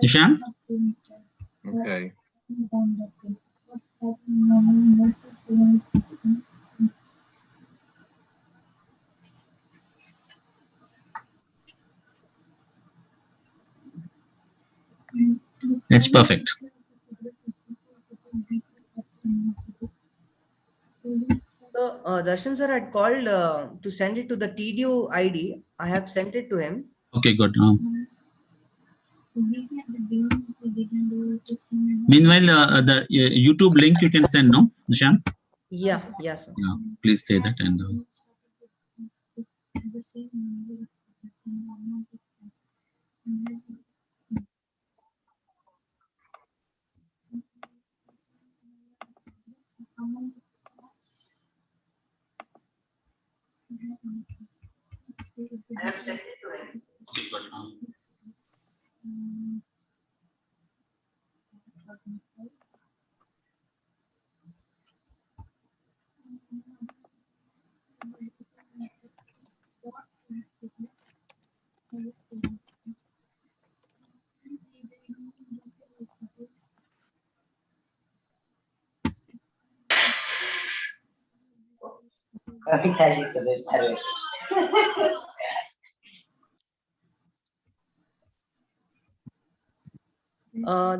Nishant? Okay. It's perfect. So, Darshan sir had called to send it to the TDU ID. I have sent it to him. Okay, good. Meanwhile, the YouTube link you can send, no, Nishant? Yeah, sir. Yeah, please say that. And I have sent it to him. okay, good.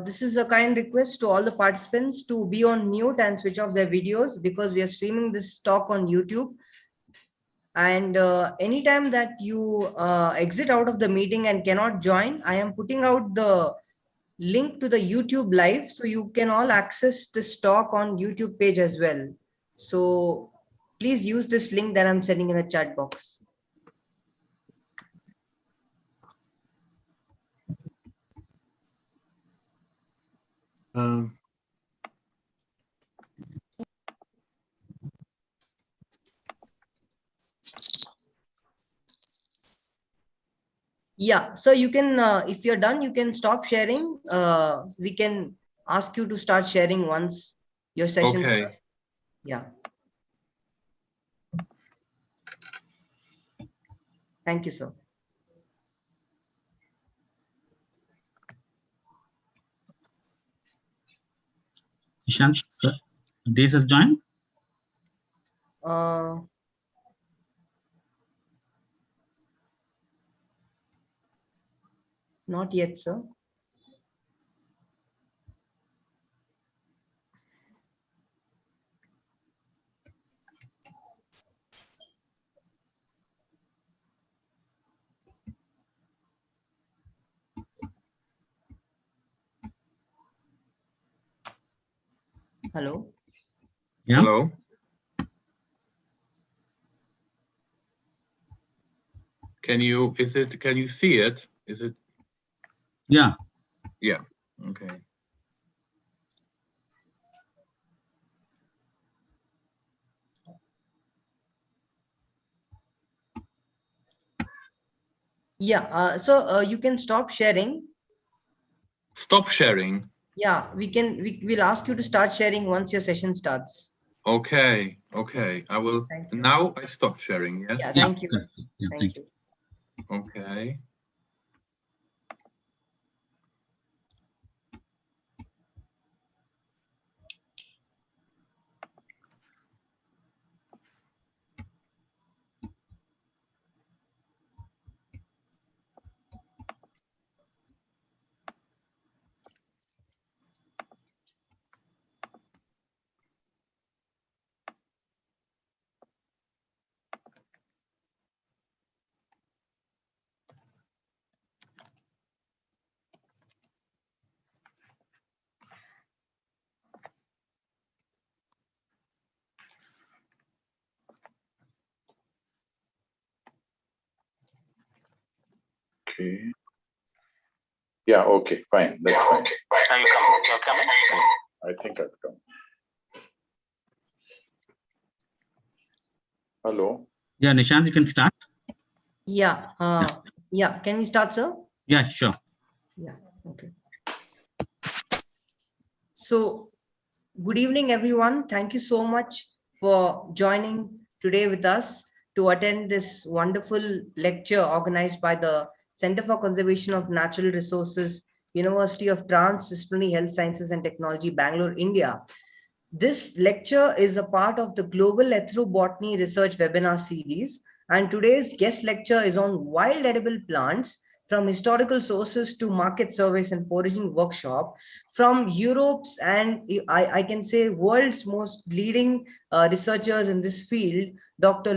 This is a kind request to all the participants to be on mute and switch off their videos because we are streaming this talk on YouTube. And anytime that you exit out of the meeting and cannot join, I am putting out the link to the YouTube live, so you can all access this talk on YouTube page as well. So please use this link that I'm sending in the chat box. Yeah, so you can, if you're done, you can stop sharing. We can ask you to start sharing once your session Okay. starts. Yeah. Thank you, sir. Nishant, sir, Days has joined? Not yet, sir. Hello. Yeah. Hello. Can you see it? Is it? Yeah. Yeah. Okay. Yeah. So you can stop sharing. Stop sharing. Yeah, we'll ask you to start sharing once your session starts. Okay. Okay. I will. Now I stop sharing. Yes. Yeah. Thank you. Yeah, Thank you. Okay. Okay. Yeah, okay, fine. That's fine. Are you coming? You're coming? I think I've come. Hello. Yeah, Nishant, you can start. Yeah. Yeah. Can we start, sir? Yeah, sure. Yeah. Okay. So, good evening, everyone. Thank you so much for joining today with us to attend this wonderful lecture organized by the Center for Conservation of Natural Resources, University of Transdisciplinary Health Sciences and Technology, Bangalore, India. This lecture is a part of the Global Ethnobotany Research Webinar Series, and today's guest lecture is on wild edible plants from historical sources to market surveys and foraging workshop from Europe's and I can say world's most leading researchers in this field, Dr.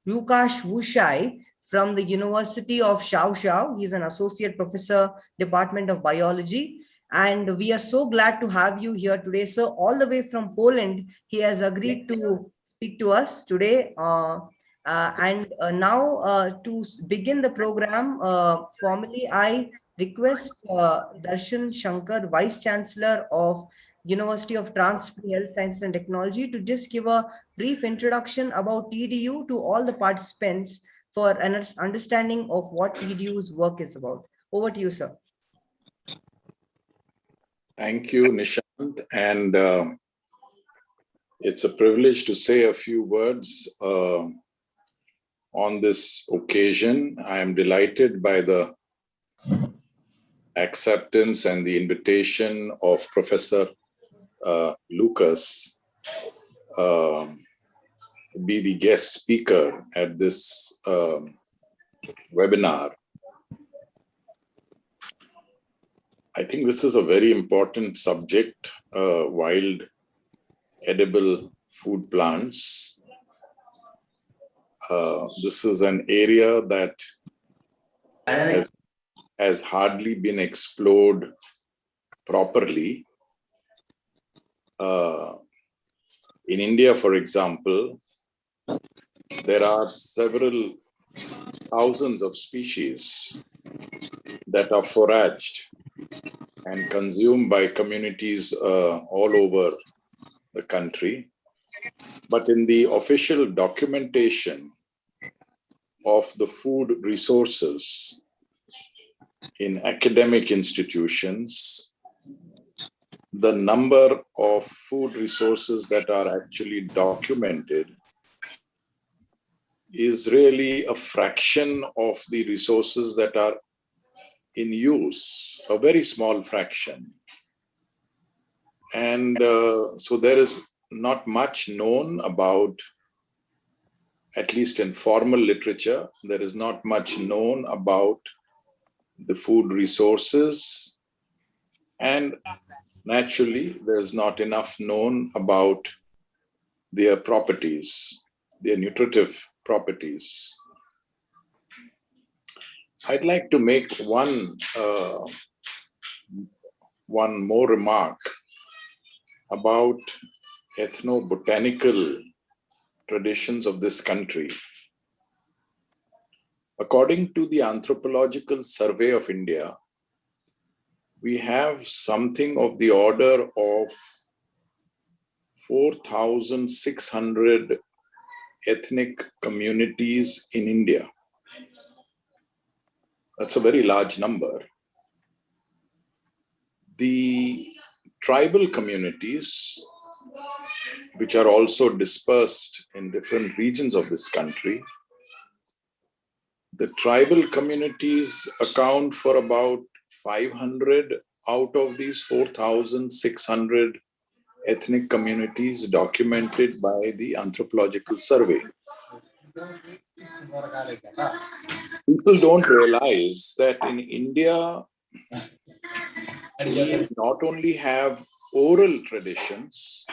Lukasz Wuszaj from the University of Shao. He's an associate professor, Department of Biology. And we are so glad to have you here today, sir. All the way from Poland, he has agreed to speak to us today. Now to begin the program, formally, I request Darshan Shankar, Vice Chancellor of University of Transdisciplinary Health Sciences and Technology, to just give a brief introduction about TDU to all the participants for an understanding of what TDU's work is about. Over to you, sir. Thank you, Nishant. And it's a privilege to say a few words on this occasion. I am delighted by the acceptance and the invitation of Professor Lucas to be the guest speaker at this webinar. I think this is a very important subject, wild edible food plants. This is an area that has hardly been explored properly. In India, for example, there are several thousands of species that are foraged and consumed by communities all over the country. But in the official documentation of the food resources in academic institutions, the number of food resources that are actually documented is really a fraction of the resources that are in use, a very small fraction. And so there is not much known about, at least in formal literature, there is not much known about the food resources. And naturally, there's not enough known about their properties, their nutritive properties. I'd like to make one more remark about ethnobotanical traditions of this country. According to the Anthropological Survey of India, we have something of the order of 4,600 ethnic communities in India. That's a very large number. The tribal communities, which are also dispersed in different regions of this country, the tribal communities account for about 500 out of these 4,600 ethnic communities documented by the Anthropological Survey. People don't realize that in India, we not only have oral traditions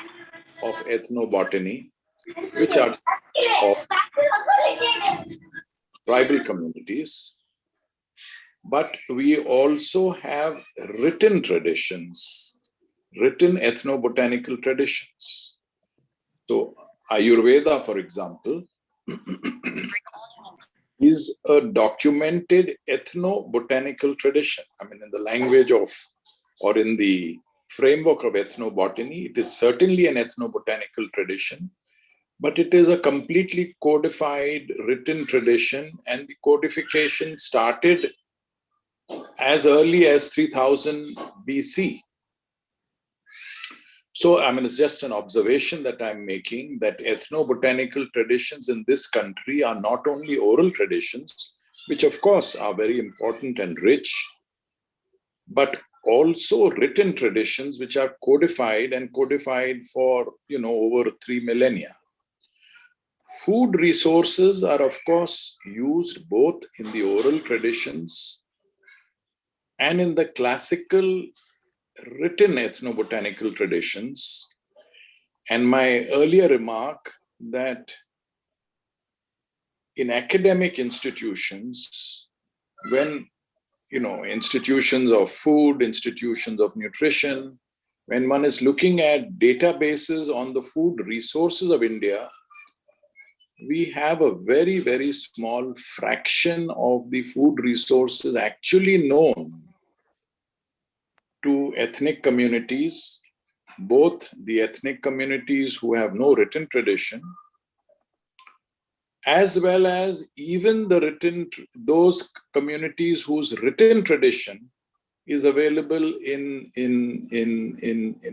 of ethnobotany, which are of tribal communities, but we also have written traditions, written ethnobotanical traditions. So Ayurveda, for example, is a documented ethnobotanical tradition. I mean, in the language of, or in the framework of ethnobotany, it is certainly an ethnobotanical tradition, but it is a completely codified written tradition, and the codification started as early as 3000 BC. So, I mean, it's just an observation that I'm making that ethnobotanical traditions in this country are not only oral traditions, which of course are very important and rich, but also written traditions which are codified and codified for, over 3 millennia. Food resources are, of course, used both in the oral traditions and in the classical written ethnobotanical traditions. And my earlier remark that in academic institutions, when, institutions of food, institutions of nutrition, when one is looking at databases on the food resources of India, we have a very, very small fraction of the food resources actually known to ethnic communities, both the ethnic communities who have no written tradition, as well as even those communities whose written tradition is available in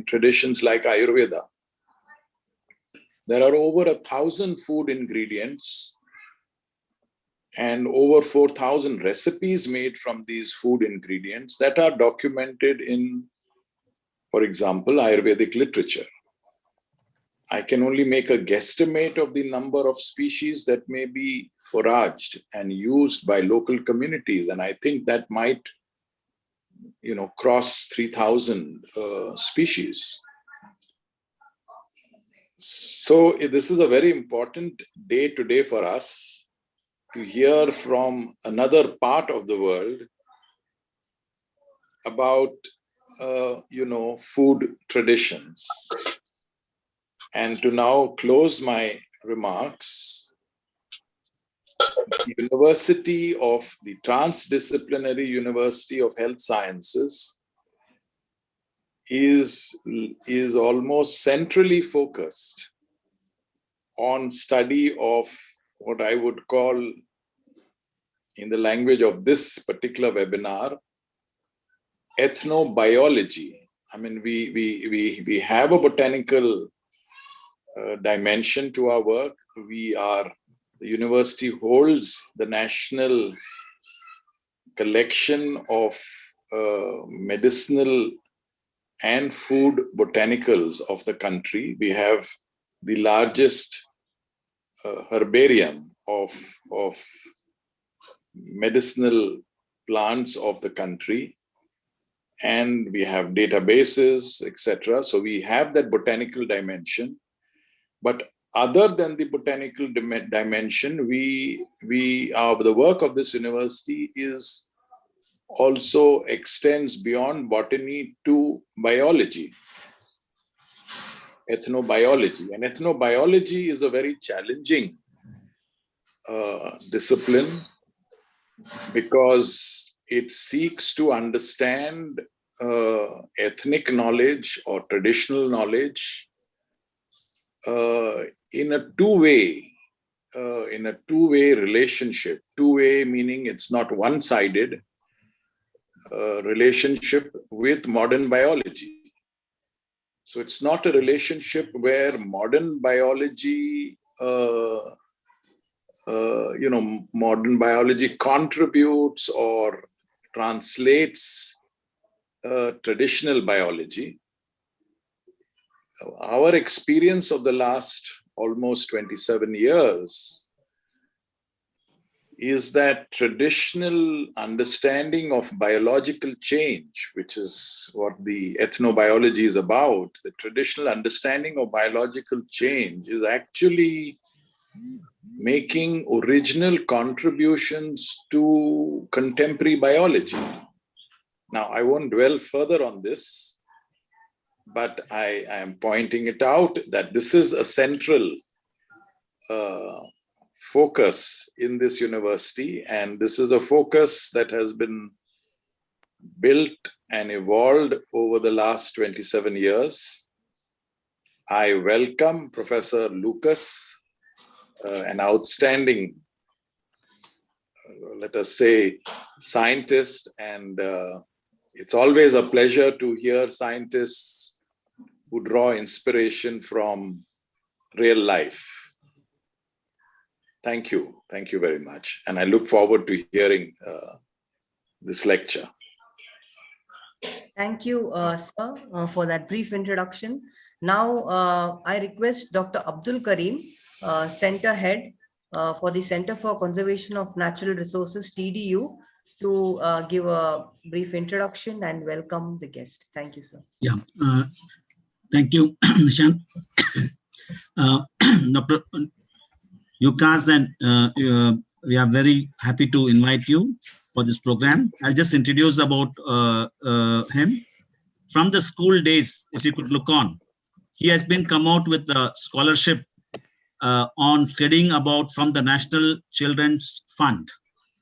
traditions like Ayurveda. There are over 1,000 food ingredients and over 4,000 recipes made from these food ingredients that are documented in, for example, Ayurvedic literature. I can only make a guesstimate of the number of species that may be foraged and used by local communities. And I think that might, cross 3,000 species. So this is a very important day today for us to hear from another part of the world about, food traditions. And to now close my remarks, the Transdisciplinary University of Health Sciences is almost centrally focused on study of what I would call, in the language of this particular webinar, ethnobiology. I mean, we have a botanical dimension to our work. The university holds the national collection of medicinal and food botanicals of the country. We have the largest herbarium of medicinal plants of the country, and we have databases, etc. So we have that botanical dimension. But other than the botanical dimension, the work of this university also extends beyond botany to biology, ethnobiology. And ethnobiology is a very challenging discipline because it seeks to understand ethnic knowledge or traditional knowledge in a two-way relationship. Two-way meaning it's not one-sided relationship with modern biology. So it's not a relationship where modern biology, modern biology contributes or translates traditional biology. Our experience of the last almost 27 years is that traditional understanding of biological change, which is what the ethnobiology is about, the traditional understanding of biological change is actually making original contributions to contemporary biology. Now, I won't dwell further on this, but I am pointing it out that this is a central focus in this university, and this is a focus that has been built and evolved over the last 27 years. I welcome Professor Lucas, an outstanding, let us say, scientist, and it's always a pleasure to hear scientists who draw inspiration from real life. Thank you. Thank you very much. And I look forward to hearing this lecture. Thank you, sir, for that brief introduction. Now, I request Dr. Abdul Karim, Center Head for the Center for Conservation of Natural Resources, TDU, to give a brief introduction and welcome the guest. Thank you, sir. Yeah, thank you, Nishant. Dr. Yukas, and we are very happy to invite you for this program. I'll just introduce about him. From the school days, if you could look on, he has been come out with a scholarship on studying about from the National Children's Fund,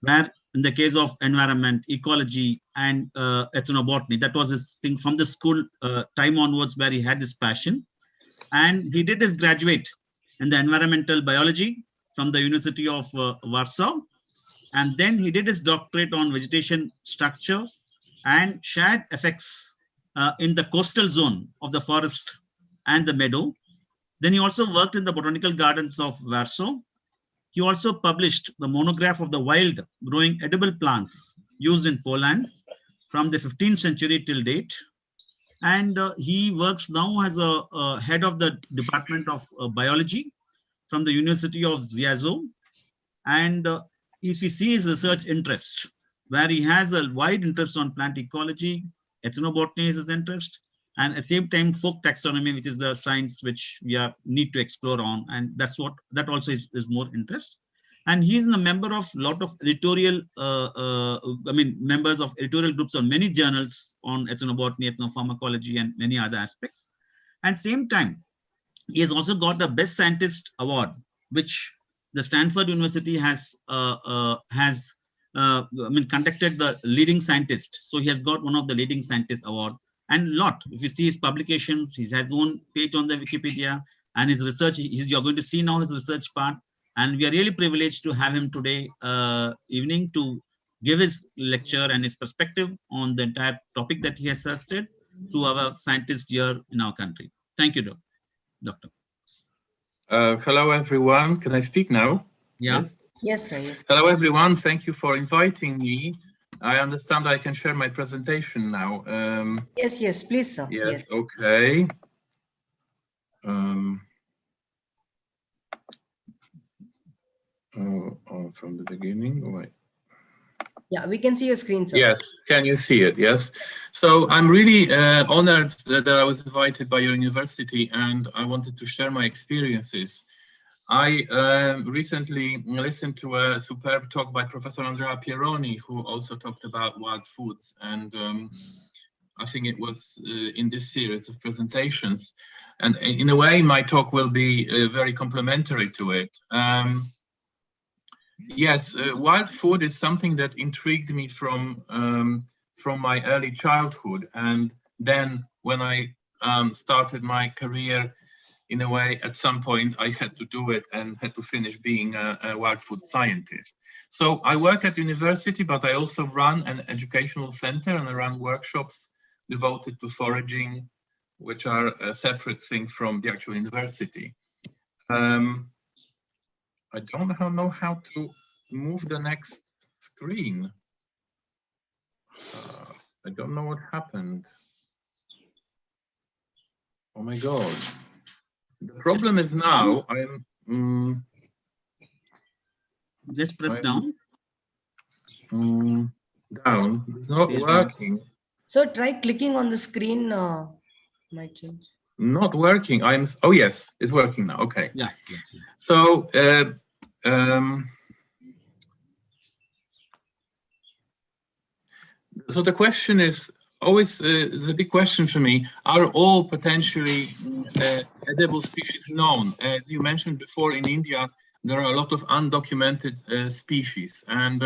where in the case of environment, ecology, and ethnobotany, that was his thing from the school time onwards, where he had his passion. And he did his graduate in the environmental biology from the University of Warsaw. And then he did his doctorate on vegetation structure and shared effects in the coastal zone of the forest and the meadow. Then he also worked in the botanical gardens of Warsaw. He also published the monograph of the wild growing edible plants used in Poland from the 15th century till date. And he works now as a head of the Department of Biology from the University of Zwiazów. And if you see his research interest, where he has a wide interest on plant ecology, ethnobotany is his interest, and at the same time folk taxonomy, which is the science which we need to explore on, and that also is more interest. And he's a member of a lot of editorial, members of editorial groups on many journals on ethnobotany, ethnopharmacology, and many other aspects. And same time, he has also got a Best Scientist Award, which the Stanford University has conducted the leading scientist. So he has got one of the leading scientist award. And if you see his publications, he has his own page on the Wikipedia, and his research, you're going to see now his research part. And we are really privileged to have him today evening to give his lecture and his perspective on the entire topic that he has suggested to our scientists here in our country. Thank you, Doctor. Hello, everyone. Can I speak now? Yeah. Yes. Yes, sir. Yes. Hello, everyone. Thank you for inviting me. I understand I can share my presentation now. Yes, please, sir. Yes. Okay. From the beginning, right? Yeah, we can see your screen, sir. Yes, can you see it? Yes. So I'm really honored that I was invited by your university, and I wanted to share my experiences. I recently listened to a superb talk by Professor Andrea Pieroni, who also talked about wild foods, and I think it was in this series of presentations. And in a way, my talk will be very complementary to it. Yes, wild food is something that intrigued me from my early childhood, and then when I started my career, in a way, at some point I had to do it and had to finish being a wild food scientist. So I work at university, but I also run an educational center, and I run workshops devoted to foraging, which are a separate thing from the actual university. I don't know how to move the next screen. I don't know what happened. Oh my God. The problem is now I'm just press down. Down. It's not working. So try clicking on the screen. Might change. Not working. Oh yes, it's working now. Okay. Yeah. So so the question is always the big question for me: are all potentially edible species known? As you mentioned before, in India there are a lot of undocumented species, and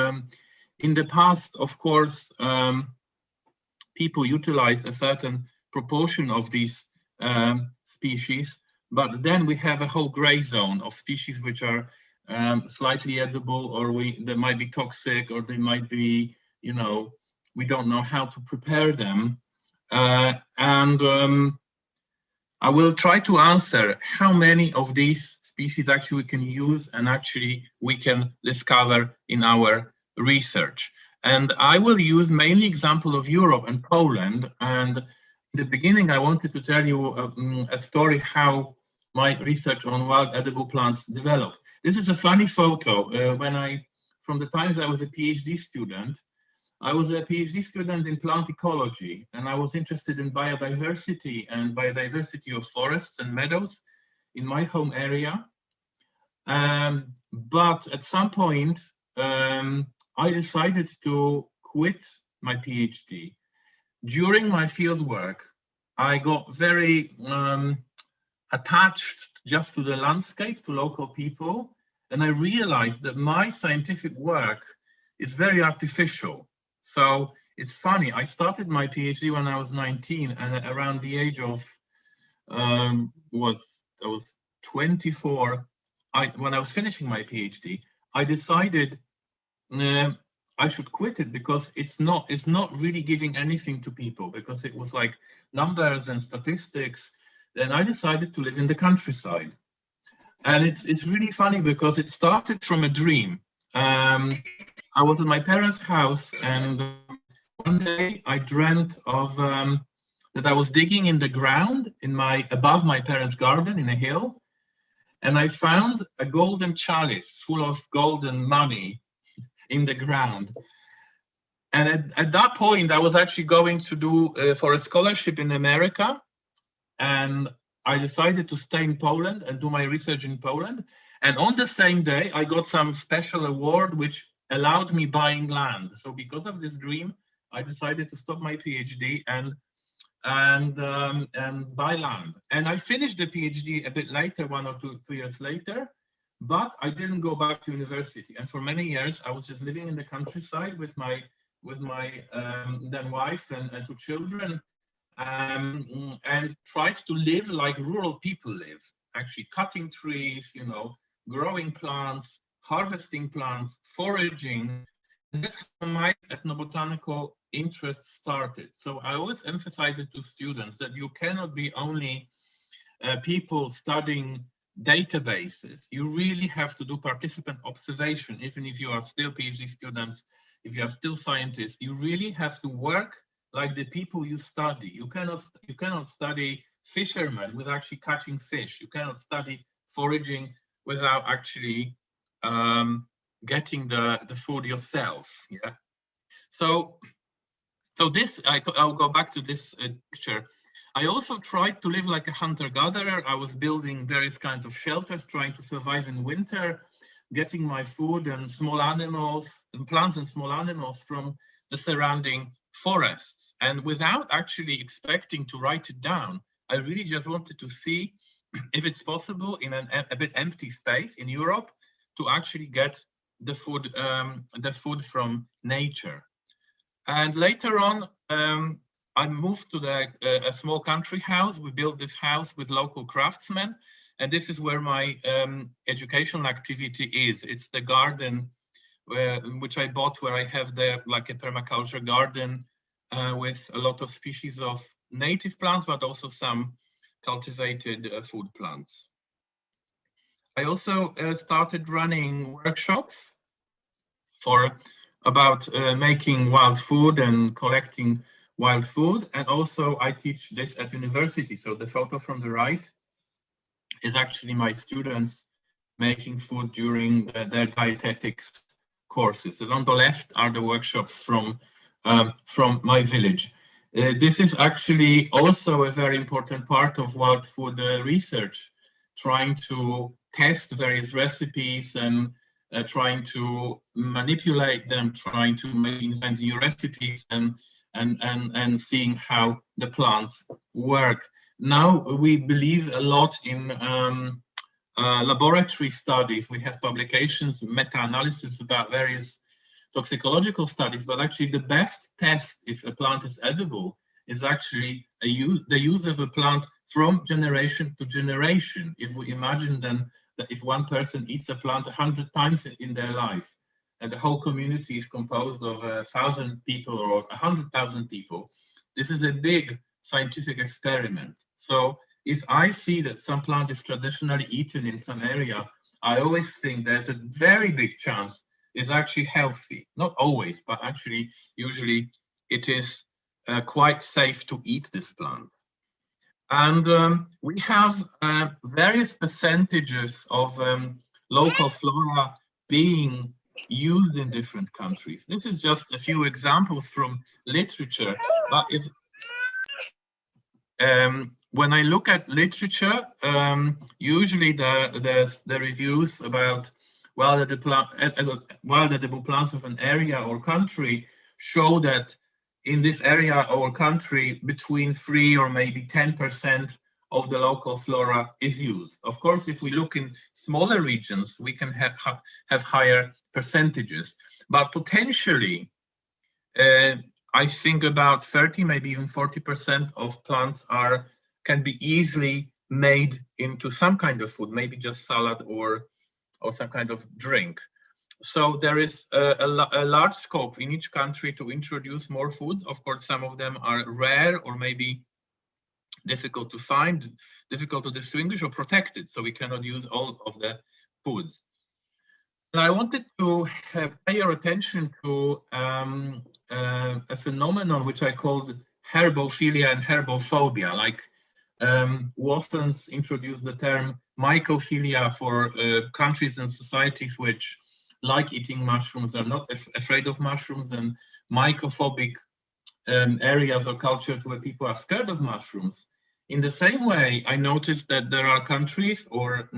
in the past, of course, people utilized a certain proportion of these species, but then we have a whole gray zone of species which are slightly edible, or they might be toxic, or they might be, you know, we don't know how to prepare them. And I will try to answer how many of these species actually we can use and actually we can discover in our research. And I will use mainly example of Europe and Poland. And in the beginning, I wanted to tell you a story how my research on wild edible plants developed. This is a funny photo. From the times I was a PhD student, I was a PhD student in plant ecology, and I was interested in biodiversity and biodiversity of forests and meadows in my home area. But at some point, I decided to quit my PhD. During my fieldwork, I got very attached just to the landscape, to local people, and I realized that my scientific work is very artificial. So it's funny, I started my PhD when I was 19, and around the age of, I was 24, when I was finishing my PhD, I decided I should quit it because it's not really giving anything to people, because it was like numbers and statistics. Then I decided to live in the countryside. And it's really funny because it started from a dream. I was at my parents' house, and one day I dreamt of that I was digging in the ground above my parents' garden in a hill, and I found a golden chalice full of golden money in the ground. And at that point, I was actually going to do for a scholarship in America, and I decided to stay in Poland and do my research in Poland. And on the same day, I got some special award which allowed me buying land. So because of this dream, I decided to stop my PhD and buy land. And I finished the PhD a bit later, 1 or 2 years later, but I didn't go back to university. And for many years, I was just living in the countryside with my then wife and 2 children, and tried to live like rural people live, actually cutting trees, growing plants, harvesting plants, foraging. And that's how my ethnobotanical interest started. So I always emphasize it to students that you cannot be only people studying databases. You really have to do participant observation, even if you are still PhD students, if you are still scientists. You really have to work like the people you study. You cannot study fishermen without actually catching fish. You cannot study foraging without actually getting the food yourself. Yeah. So this, I'll go back to this picture. I also tried to live like a hunter-gatherer. I was building various kinds of shelters, trying to survive in winter, getting my food and small animals, and plants and small animals from the surrounding forests. And without actually expecting to write it down, I really just wanted to see if it's possible in a bit empty space in Europe to actually get the food from nature. And later on, I moved to a small country house. We built this house with local craftsmen, and this is where my educational activity is. It's the garden which I bought, where I have there like a permaculture garden with a lot of species of native plants, but also some cultivated food plants. I also started running workshops about making wild food and collecting wild food. And also I teach this at university. So the photo from the right is actually my students making food during their dietetics courses. And on the left are the workshops from my village. This is actually also a very important part of wild food research, trying to test various recipes and trying to manipulate them, trying to make new recipes and seeing how the plants work. Now we believe a lot in laboratory studies. We have publications, meta-analysis about various toxicological studies, but actually the best test if a plant is edible is actually the use of a plant from generation to generation. If we imagine then that if one person eats a plant 100 times in their life, and the whole community is composed of 1,000 people or 100,000 people, this is a big scientific experiment. So if I see that some plant is traditionally eaten in some area, I always think there's a very big chance it's actually healthy. Not always, but actually, usually it is quite safe to eat this plant. And we have various percentages of local flora being used in different countries. This is just a few examples from literature, but if when I look at literature, usually the reviews about wild edible plants of an area or country show that in this area or country between 3 or maybe 10% of the local flora is used. Of course, if we look in smaller regions, we can have higher percentages, but potentially I think about 30, maybe even 40% of plants can be easily made into some kind of food, maybe just salad or some kind of drink. So there is a large scope in each country to introduce more foods. Of course, some of them are rare or maybe difficult to find, difficult to distinguish or protected, so we cannot use all of the foods. And I wanted to pay your attention to a phenomenon which I called herbophilia and herbophobia. Like Watson's introduced the term mycophilia for countries and societies which like eating mushrooms, are not afraid of mushrooms, and mycophobic areas or cultures where people are scared of mushrooms. In the same way, I noticed that there are countries or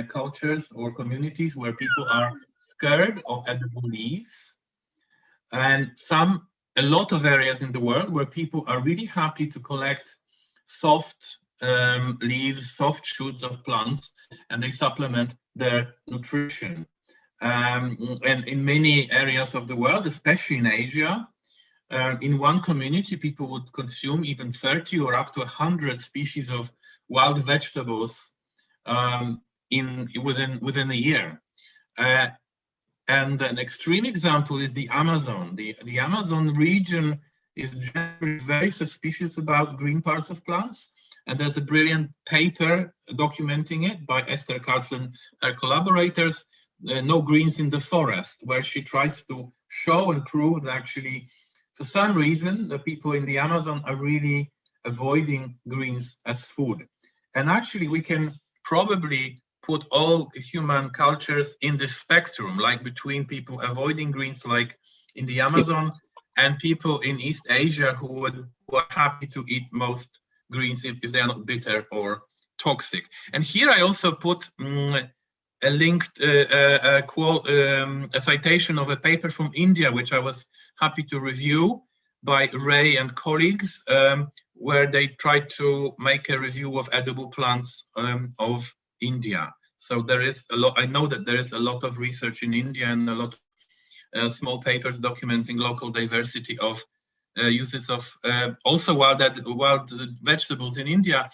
cultures or communities where people are scared of edible leaves, and a lot of areas in the world where people are really happy to collect soft leaves, soft shoots of plants, and they supplement their nutrition. And in many areas of the world, especially in Asia, in one community, people would consume even 30 or up to 100 species of wild vegetables within a year. And an extreme example is the Amazon. The Amazon region is generally very suspicious about green parts of plants. And there's a brilliant paper documenting it by Esther Katz and her collaborators, No Greens in the Forest, where she tries to show and prove that actually, for some reason, the people in the Amazon are really avoiding greens as food. And actually, we can probably put all human cultures in this spectrum, like between people avoiding greens, like in the Amazon, and people in East Asia who are happy to eat most greens if they are not bitter or toxic. And here I also put a linked quote, a citation of a paper from India, which I was happy to review by Ray and colleagues, where they tried to make a review of edible plants of India. So there is a lot. I know that there is a lot of research in India and a lot of small papers documenting local diversity of uses of also wild vegetables in India.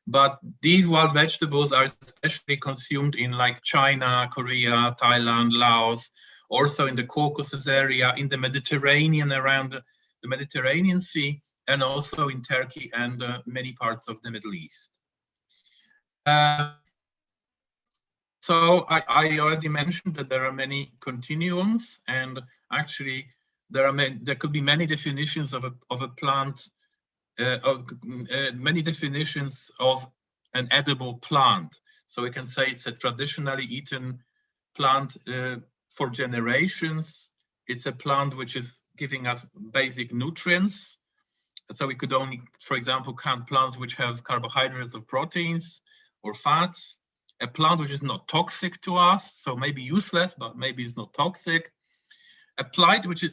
But these wild vegetables are especially consumed in like China, Korea, Thailand, Laos, also in the Caucasus area, in the Mediterranean, around the Mediterranean Sea, and also in Turkey and many parts of the Middle East. So I already mentioned that there are many continuums, and actually there could be many definitions of a plant. Many definitions of an edible plant. So we can say it's a traditionally eaten plant for generations. It's a plant which is giving us basic nutrients. So we could only, for example, count plants which have carbohydrates or proteins or fats. A plant which is not toxic to us, so maybe useless, but maybe it's not toxic. A plant which is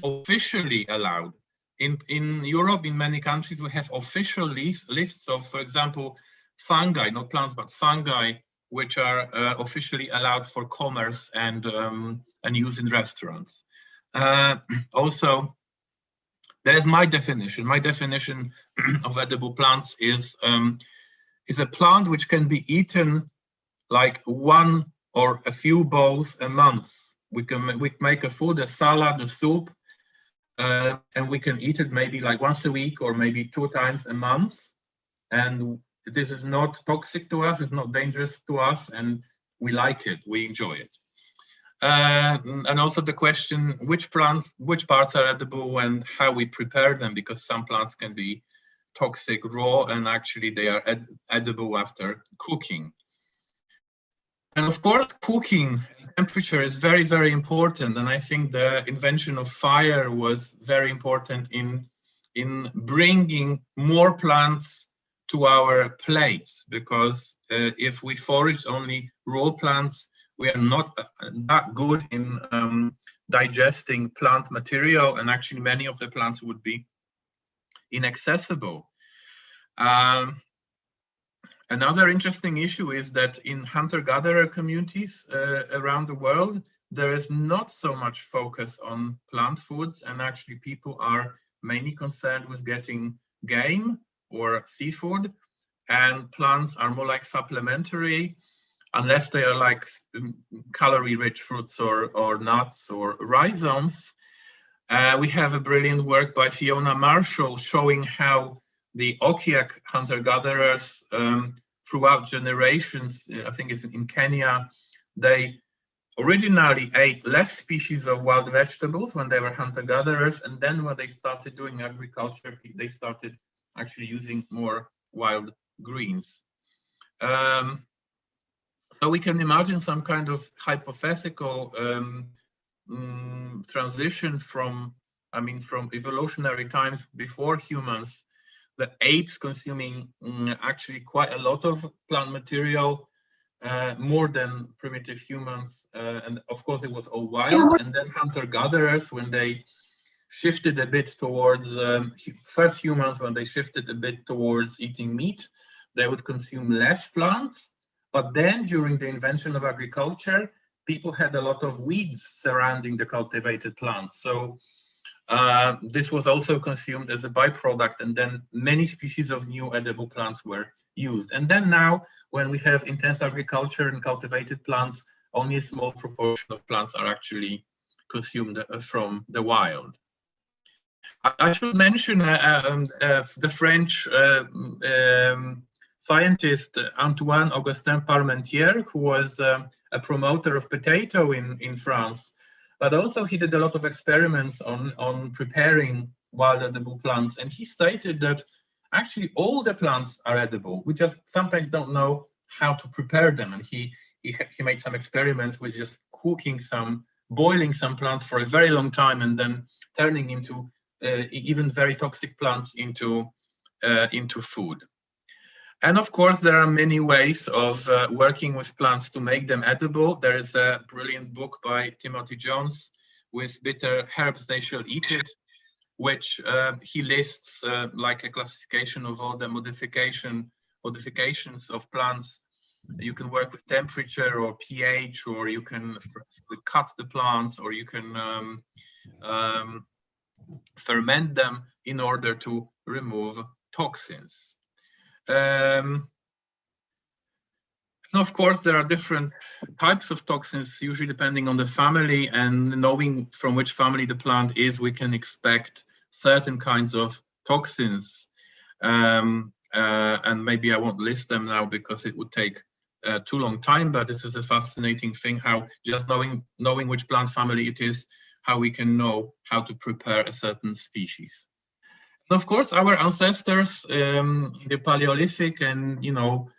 officially allowed. In Europe, in many countries, we have official lists of, for example, fungi, not plants, but fungi, which are officially allowed for commerce and use in restaurants. Also, there's my definition. My definition of edible plants is a plant which can be eaten like one or a few bowls a month. We make a food, a salad, a soup, and we can eat it maybe like once a week or maybe 2 times a month. And this is not toxic to us, it's not dangerous to us, and we like it, we enjoy it. And also the question, which parts are edible and how we prepare them, because some plants can be toxic raw and actually they are edible after cooking. And of course, cooking temperature is very, very important. And I think the invention of fire was very important in bringing more plants to our plates, because if we forage only raw plants, we are not that good in digesting plant material, and actually many of the plants would be inaccessible. Another interesting issue is that in hunter-gatherer communities around the world, there is not so much focus on plant foods, and actually people are mainly concerned with getting game or seafood, and plants are more like supplementary, unless they are like calorie-rich fruits or nuts or rhizomes. We have a brilliant work by Fiona Marshall showing how the Okiek hunter-gatherers throughout generations, I think it's in Kenya, they originally ate less species of wild vegetables when they were hunter-gatherers, and then when they started doing agriculture, they started actually using more wild greens. So we can imagine some kind of hypothetical transition from evolutionary times before humans, the apes consuming actually quite a lot of plant material, more than primitive humans, and of course it was all wild. And then hunter-gatherers, when they shifted a bit towards first humans, when they shifted a bit towards eating meat, they would consume less plants. But then during the invention of agriculture, people had a lot of weeds surrounding the cultivated plants. So this was also consumed as a byproduct, and then many species of new edible plants were used. And then now, when we have intense agriculture and cultivated plants, only a small proportion of plants are actually consumed from the wild. I should mention the French scientist Antoine Augustin Parmentier, who was a promoter of potato in France, but also he did a lot of experiments on preparing wild edible plants. And he stated that actually all the plants are edible. We just sometimes don't know how to prepare them. And he made some experiments with just boiling some plants for a very long time, and then turning into even very toxic plants into food. And of course, there are many ways of working with plants to make them edible. There is a brilliant book by Timothy Jones, With Bitter Herbs They Shall Eat It, which he lists like a classification of all the modifications of plants. You can work with temperature or pH, or you can cut the plants, or you can ferment them in order to remove toxins. And of course, there are different types of toxins, usually depending on the family, and knowing from which family the plant is, we can expect certain kinds of toxins. And maybe I won't list them now because it would take too long time, but this is a fascinating thing, how just knowing which plant family it is, how we can know how to prepare a certain species. Of course, our ancestors in the Paleolithic and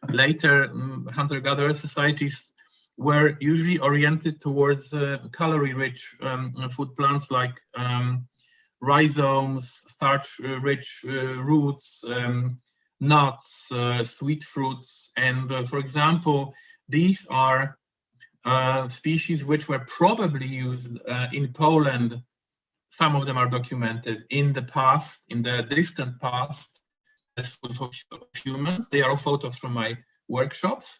later hunter-gatherer societies were usually oriented towards calorie-rich food plants like rhizomes, starch-rich roots, nuts, sweet fruits, and for example, these are species which were probably used in Poland. Some of them are documented in the past, in the distant past, as food for humans. They are all photos from my workshops.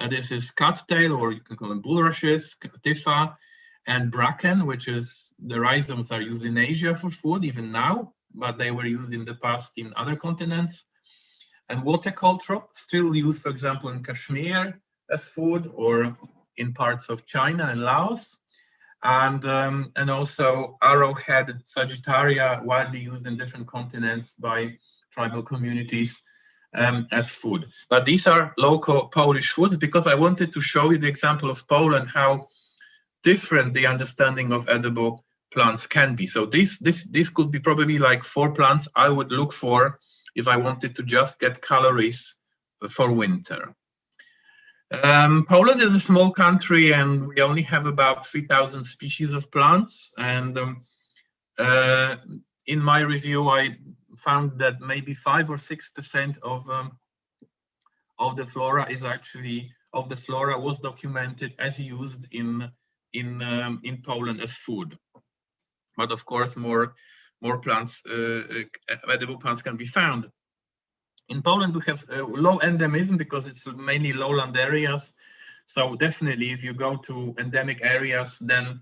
This is cattail, or you can call them bulrushes, tifa, and bracken, which is the rhizomes are used in Asia for food, even now, but they were used in the past in other continents. And water caltrop, still used, for example, in Kashmir as food, or in parts of China and Laos. And also arrowhead Sagittaria, widely used in different continents by tribal communities. as food. But these are local Polish foods because I wanted to show you the example of Poland, how different the understanding of edible plants can be. So this could be probably like 4 plants I would look for if I wanted to just get calories for winter. Poland is a small country and we only have about 3,000 species of plants. And in my review, I found that maybe 5 or 6% of the flora is actually was documented as used in Poland as food. But of course, more plants, edible plants, can be found. In Poland, we have low endemism because it's mainly lowland areas. So definitely, if you go to endemic areas, then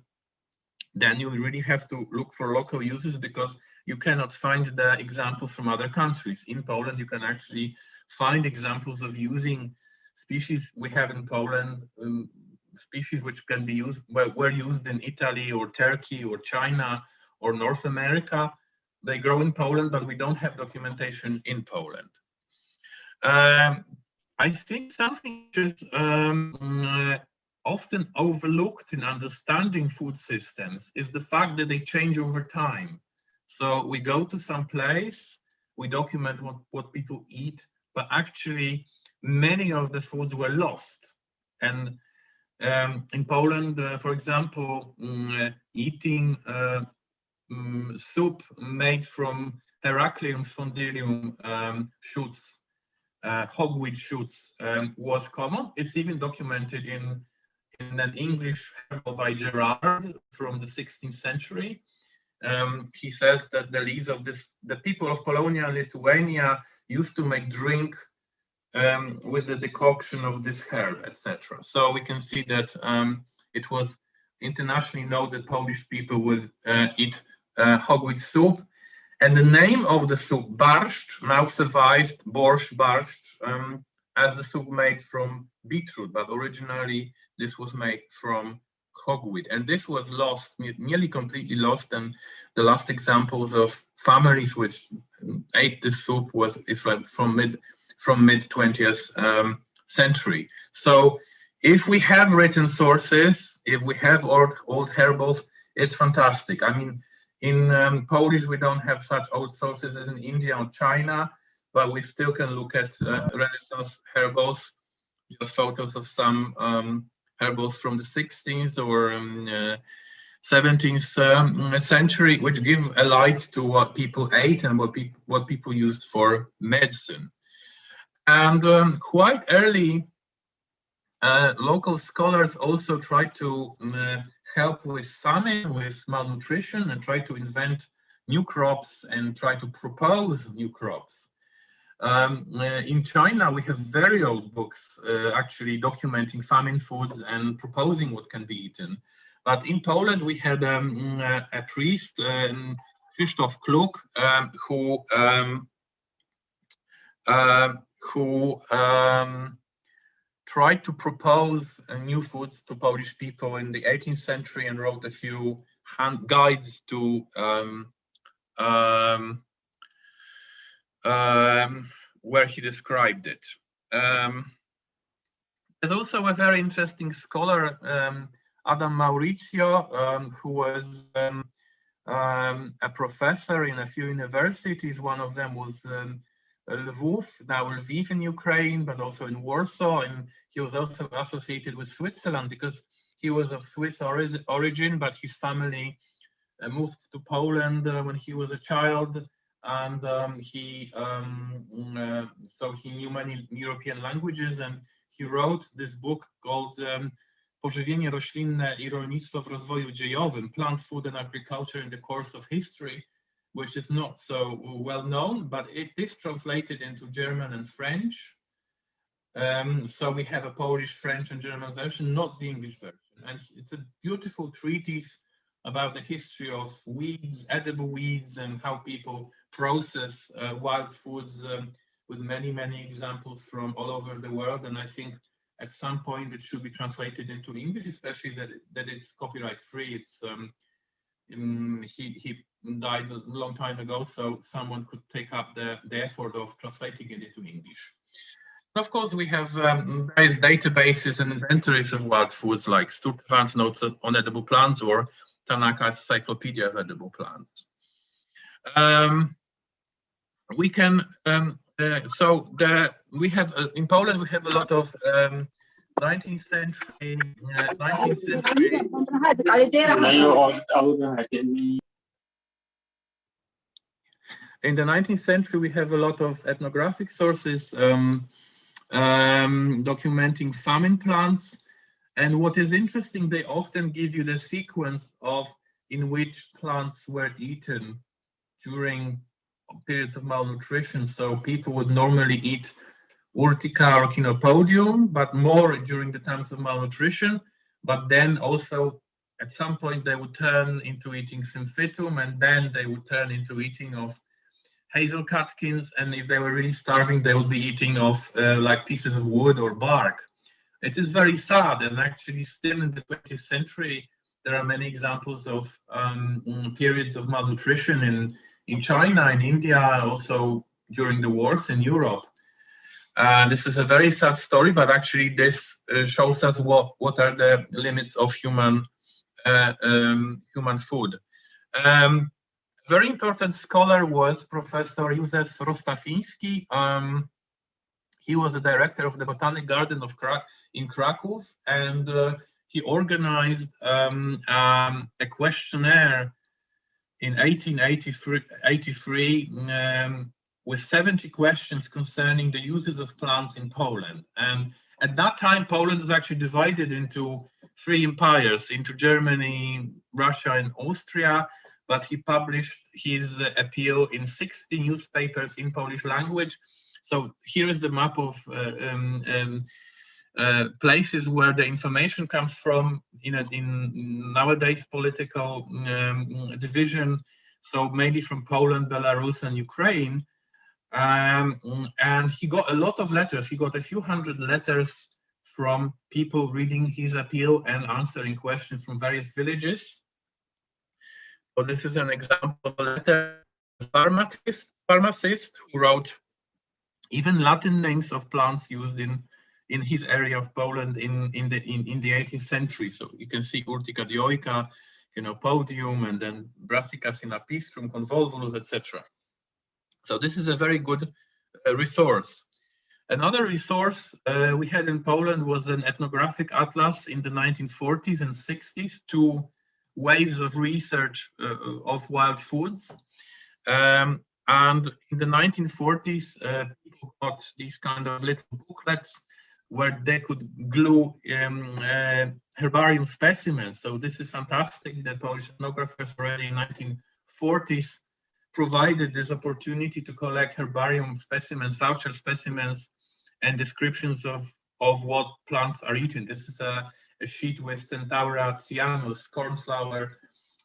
you really have to look for local uses because you cannot find the examples from other countries. In Poland, you can actually find examples of using species we have in Poland, species which can be used, were used in Italy or Turkey or China or North America. They grow in Poland, but we don't have documentation in Poland. I think something which is often overlooked in understanding food systems is the fact that they change over time. So we go to some place, we document what people eat, but actually many of the foods were lost. And in Poland, for example, eating soup made from Heracleum spondylium shoots, hogweed shoots, was common. It's even documented in an English herbal by Gerard from the 16th century. He says that the leaves of the people of Polonia, Lithuania, used to make drink with the decoction of this herb, etc. So we can see that it was internationally known that Polish people would eat hogweed soup. And the name of the soup, barszt, now survived, borscht, barszt, as the soup made from beetroot, but originally this was made from hogweed. And this was lost, nearly completely lost, and the last examples of families which ate this soup is from mid 20th century. So if we have written sources, if we have old herbals, it's fantastic. I mean, in Polish, we don't have such old sources as in India or China, but we still can look at Renaissance herbals, just photos of some herbals from the 16th or 17th century, which give a light to what people ate and what people used for medicine. And quite early, local scholars also tried to help with famine, with malnutrition, and try to invent new crops and try to propose new crops. In China, we have very old books actually documenting famine foods and proposing what can be eaten. But in Poland, we had a priest, Krzysztof Kluk, who tried to propose new foods to Polish people in the 18th century and wrote a few guides to where he described it. There's also a very interesting scholar, Adam Mauricio, who was a professor in a few universities. One of them was Lviv, now Lviv in Ukraine, but also in Warsaw, and he was also associated with Switzerland because he was of Swiss origin, but his family moved to Poland when he was a child, and so he knew many European languages, and he wrote this book called Pożywienie roślinne i rolnictwo w rozwoju dziejowym, Plant, Food and Agriculture in the Course of History, which is not so well known, but it is translated into German and French. So we have a Polish, French, and German version, not the English version. And it's a beautiful treatise about the history of weeds, edible weeds, and how people process wild foods with many, many examples from all over the world. And I think at some point it should be translated into English, especially that it's copyright free. It's he died a long time ago, so someone could take up the effort of translating it into English. Of course, we have various databases and inventories of wild foods like Southem Notes on Edible Plants or Tanaka's Encyclopedia of Edible Plants. We can we have in Poland we have a lot of 19th century. In the 19th century, we have a lot of ethnographic sources documenting famine plants. And what is interesting, they often give you the sequence of in which plants were eaten during periods of malnutrition. So people would normally eat urtica or chenopodium, but more during the times of malnutrition. But then also at some point they would turn into eating symphytum, and then they would turn into eating of hazel catkins. And if they were really starving, they would be eating of like pieces of wood or bark. It is very sad, and actually still in the 20th century, there are many examples of periods of malnutrition in China, in India, also during the wars in Europe. This is a very sad story, but actually this shows us what are the limits of human food. Very important scholar was Professor Józef Rostafiński. He was the director of the Botanic Garden in Krakow, and he organized a questionnaire in 1883 with 70 questions concerning the uses of plants in Poland. And at that time, Poland was actually divided into 3 empires, into Germany, Russia, and Austria. But he published his appeal in 60 newspapers in Polish language. So here is the map of places where the information comes from in nowadays political division. So mainly from Poland, Belarus, and Ukraine. And he got a lot of letters. He got a few hundred letters from people reading his appeal and answering questions from various villages. So this is an example of a letter of a pharmacist who wrote even Latin names of plants used in his area of Poland in the 18th century. So you can see Urtica dioica, Podium, and then Brassica sinapistrum, convolvulus, etc. So this is a very good resource. Another resource we had in Poland was an ethnographic atlas in the 1940s and 60s, 2 waves of research of wild foods. And in the 1940s, people got these kind of little booklets where they could glue herbarium specimens. So this is fantastic. The Polish ethnographers already in the 1940s provided this opportunity to collect herbarium specimens, voucher specimens, and descriptions of what plants are eaten. This is a sheet with Centaura cyanus, cornflower,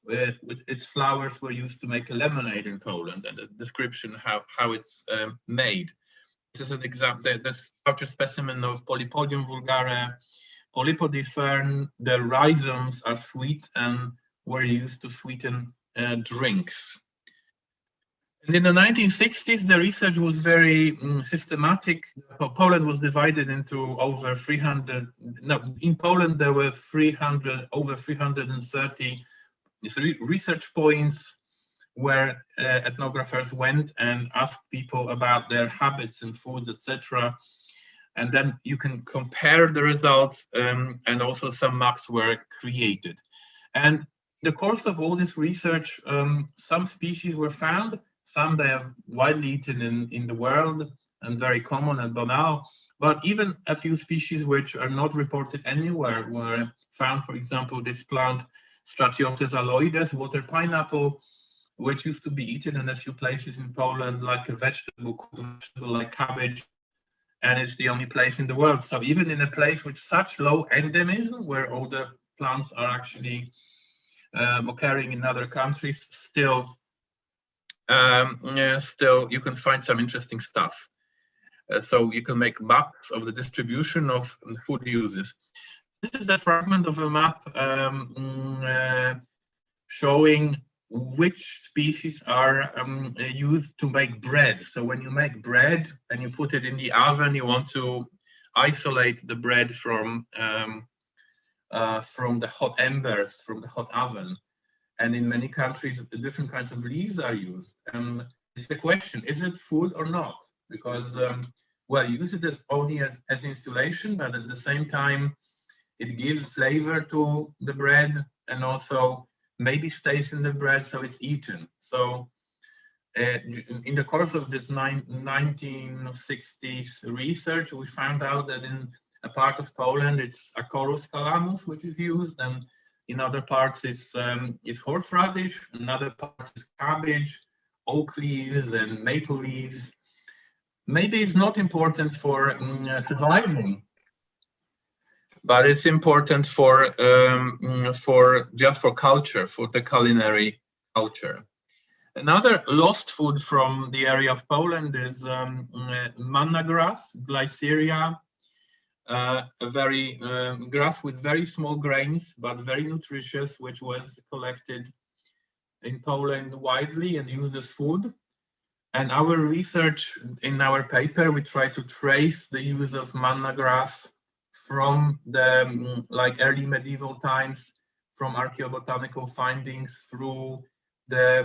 with its flowers were used to make a lemonade in Poland, and a description how it's made. This is an example. This voucher specimen of Polypodium vulgare, Polypody fern. The rhizomes are sweet and were used to sweeten drinks. And in the 1960s, the research was very systematic. Poland was divided into over 300. No, in Poland there were over 330 research points where ethnographers went and asked people about their habits and foods, etc. And then you can compare the results, and also some maps were created. And in the course of all this research, some species were found. Some they have widely eaten in the world and very common and banal, but even a few species which are not reported anywhere were found. For example, this plant, Strationtes aloides, water pineapple, which used to be eaten in a few places in Poland like a vegetable like cabbage, and it's the only place in the world. So even in a place with such low endemism, where all the plants are actually occurring in other countries, still you can find some interesting stuff. So you can make maps of the distribution of food uses. This is a fragment of a map showing which species are used to make bread. So when you make bread and you put it in the oven, you want to isolate the bread from the hot embers, from the hot oven. And in many countries, different kinds of leaves are used. And it's a question, is it food or not? Because, well, you use it only as insulation, but at the same time, it gives flavor to the bread and also maybe stays in the bread, so it's eaten. So in the course of this 1960s research, we found out that in a part of Poland, it's Acorus calamus, which is used, and in other parts it's horseradish, in other parts it's cabbage, oak leaves, and maple leaves. Maybe it's not important for surviving, but it's important for just for culture, for the culinary culture. Another lost food from the area of Poland is manna grass, Glyceria, a very grass with very small grains, but very nutritious, which was collected in Poland widely and used as food. And our research in our paper, we try to trace the use of manna grass from the early medieval times, from archaeobotanical findings through the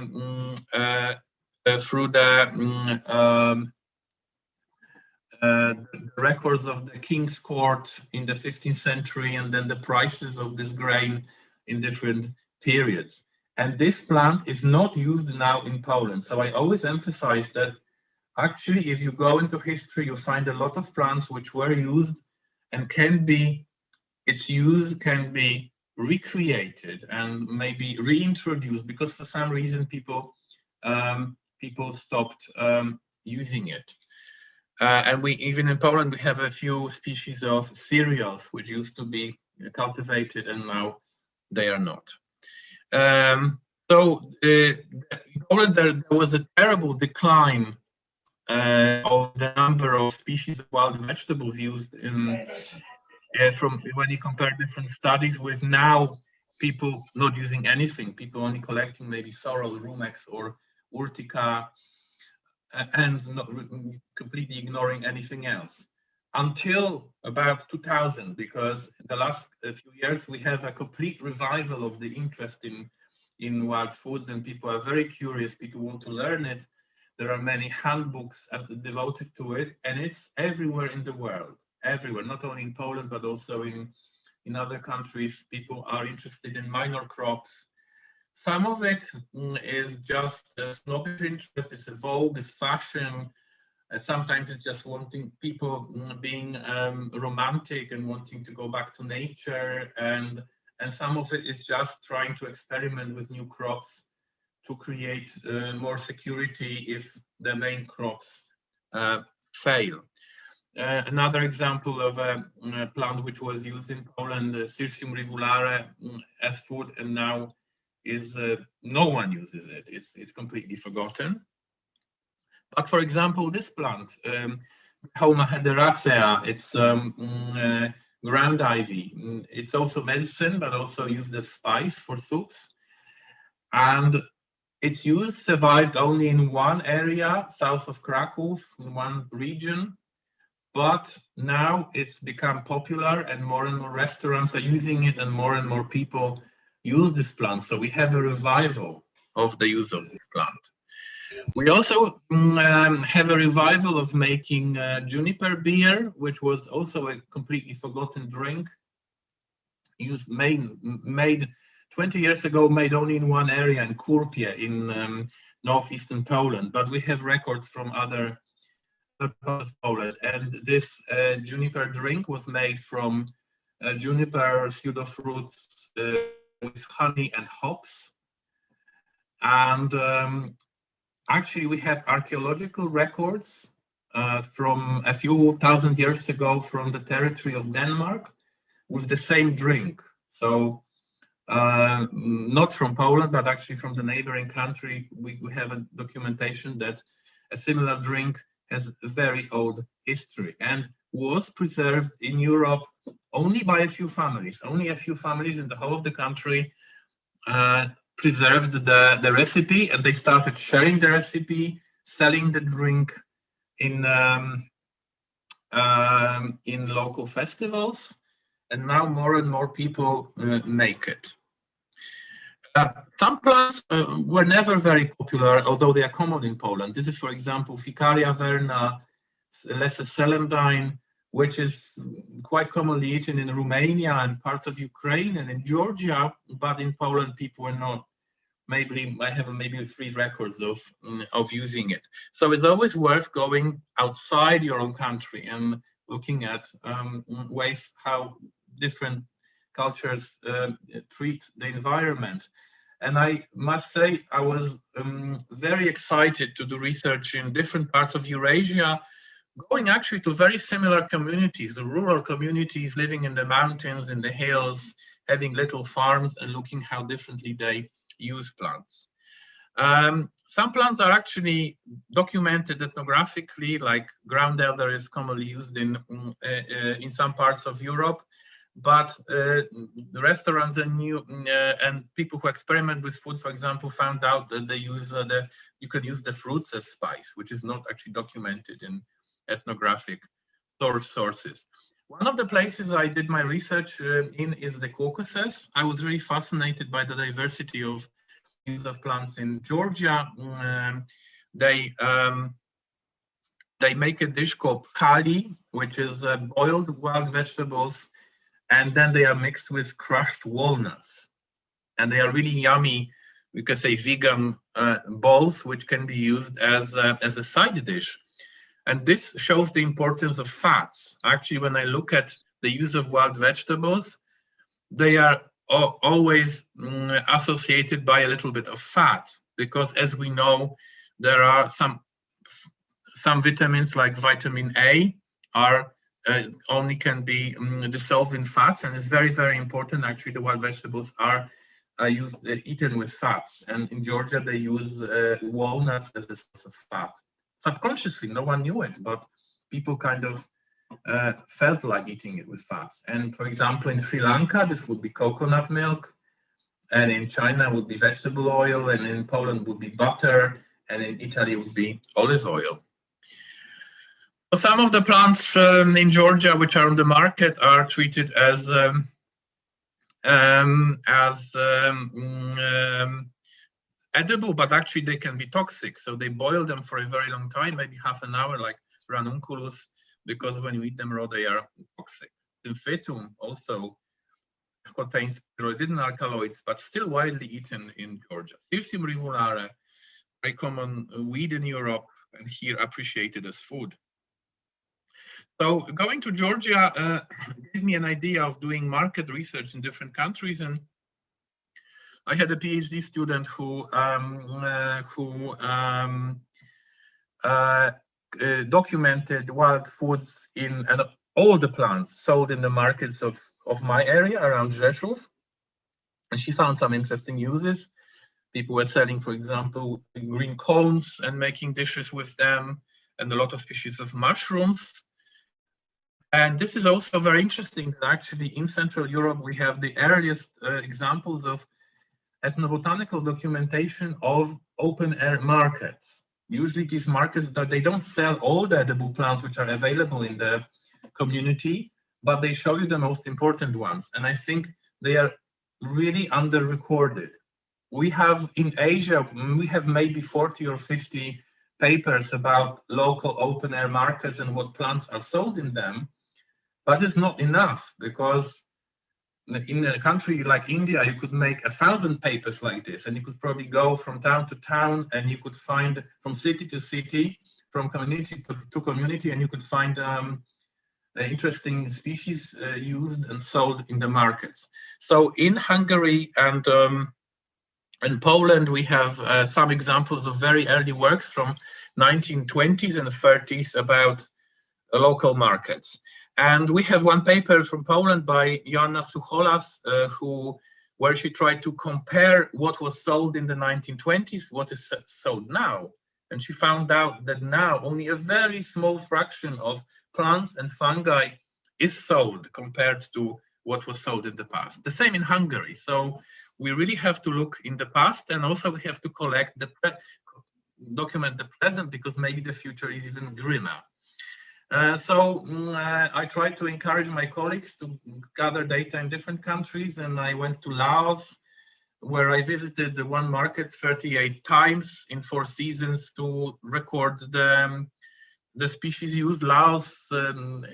records of the king's court in the 15th century, and then the prices of this grain in different periods. And this plant is not used now in Poland. So I always emphasize that actually, if you go into history, you find a lot of plants which were used and its use can be recreated and maybe reintroduced, because for some reason people stopped using it. And we, even in Poland, we have a few species of cereals which used to be cultivated and now they are not. So in Poland there was a terrible decline of the number of species of wild vegetables used in from when you compare different studies, with now people not using anything, people only collecting maybe sorrel, rumex, or urtica, and not completely ignoring anything else. Until about 2000, because in the last few years we have a complete revival of the interest in wild foods, and people are very curious, people want to learn it. There are many handbooks devoted to it, and it's everywhere in the world, everywhere, not only in Poland, but also in other countries. People are interested in minor crops. Some of it is just a snobbish interest, it's a vogue, it's fashion. Sometimes it's just wanting people being romantic and wanting to go back to nature, and some of it is just trying to experiment with new crops to create more security if the main crops fail. Another example of a plant which was used in Poland, Cirsium rivulare, as food, and now is no one uses it. It's completely forgotten. But for example, this plant, Homa hederacea, it's ground ivy. It's also medicine, but also used as spice for soups. And its use survived only in one area, south of Krakow, in one region. But now it's become popular, and more restaurants are using it, and more people use this plant. So we have a revival of the use of this plant. We also have a revival of making juniper beer, which was also a completely forgotten drink. Made 20 years ago, made only in one area, in Europea, in northeastern Poland. But we have records from other parts of Poland. And this juniper drink was made from juniper pseudofruits with honey and hops. And actually, we have archaeological records from a few thousand years ago from the territory of Denmark with the same drink. So not from Poland, but actually from the neighboring country, we have a documentation that a similar drink has a very old history and was preserved in Europe only by a few families, only a few families in the whole of the country preserved the recipe, and they started sharing the recipe, selling the drink in local festivals, and now more and more people make it. Some plants were never very popular, although they are common in Poland. This is, for example, Ficaria verna, lesser celandine, which is quite commonly eaten in Romania and parts of Ukraine and in Georgia, but in Poland people were not. Maybe I have maybe 3 records of using it. So it's always worth going outside your own country and looking at ways how different cultures treat the environment. And I must say, I was very excited to do research in different parts of Eurasia, going actually to very similar communities, the rural communities living in the mountains, in the hills, having little farms and looking how differently they use plants. Some plants are actually documented ethnographically, like ground elder is commonly used in some parts of Europe, but the restaurants and and people who experiment with food, for example, found out that they use you can use the fruits as spice, which is not actually documented in ethnographic sources. One of the places I did my research in is the Caucasus. I was really fascinated by the diversity of use of plants in Georgia. They make a dish called kali, which is boiled wild vegetables, and then they are mixed with crushed walnuts. And they are really yummy, we could say vegan balls, which can be used as a side dish. And this shows the importance of fats. Actually, when I look at the use of wild vegetables, they are always associated by a little bit of fat, because as we know, there are some vitamins like vitamin A are only can be dissolved in fats, and it's very, very important. Actually, the wild vegetables are eaten with fats, and in Georgia they use walnuts as a source of fat. Subconsciously, no one knew it, but people kind of felt like eating it with fats. And for example, in Sri Lanka, this would be coconut milk, and in China would be vegetable oil, and in Poland would be butter, and in Italy would be olive oil. So some of the plants in Georgia which are on the market are treated as edible, but actually they can be toxic. So they boil them for a very long time, maybe half an hour, like ranunculus, because when you eat them raw, they are toxic. Symphytum also contains pyroxidin alkaloids, but still widely eaten in Georgia. Cirsium rivulare, very common weed in Europe, and here appreciated as food. So going to Georgia gave me an idea of doing market research in different countries, and I had a PhD student who documented wild foods and all the plants sold in the markets of my area around Rzeszów, and she found some interesting uses. People were selling, for example, green cones and making dishes with them, and a lot of species of mushrooms. And this is also very interesting that actually in Central Europe we have the earliest examples of ethnobotanical documentation of open-air markets. Usually these markets, that they don't sell all the edible plants which are available in the community, but they show you the most important ones. And I think they are really under-recorded. We have in Asia, we have maybe 40 or 50 papers about local open-air markets and what plants are sold in them, but it's not enough, because in a country like India, you could make 1,000 papers like this, and you could probably go from town to town, and you could find from city to city, from community to community, and you could find interesting species used and sold in the markets. So in Hungary and Poland, we have some examples of very early works from 1920s and 30s about local markets. And we have one paper from Poland by Joanna Sucholas, where she tried to compare what was sold in the 1920s, what is sold now. And she found out that now only a very small fraction of plants and fungi is sold compared to what was sold in the past. The same in Hungary. So we really have to look in the past, and also we have to collect document the present, because maybe the future is even grimmer. I try to encourage my colleagues to gather data in different countries, and I went to Laos, where I visited the one market 38 times in 4 seasons to record the species used. Laos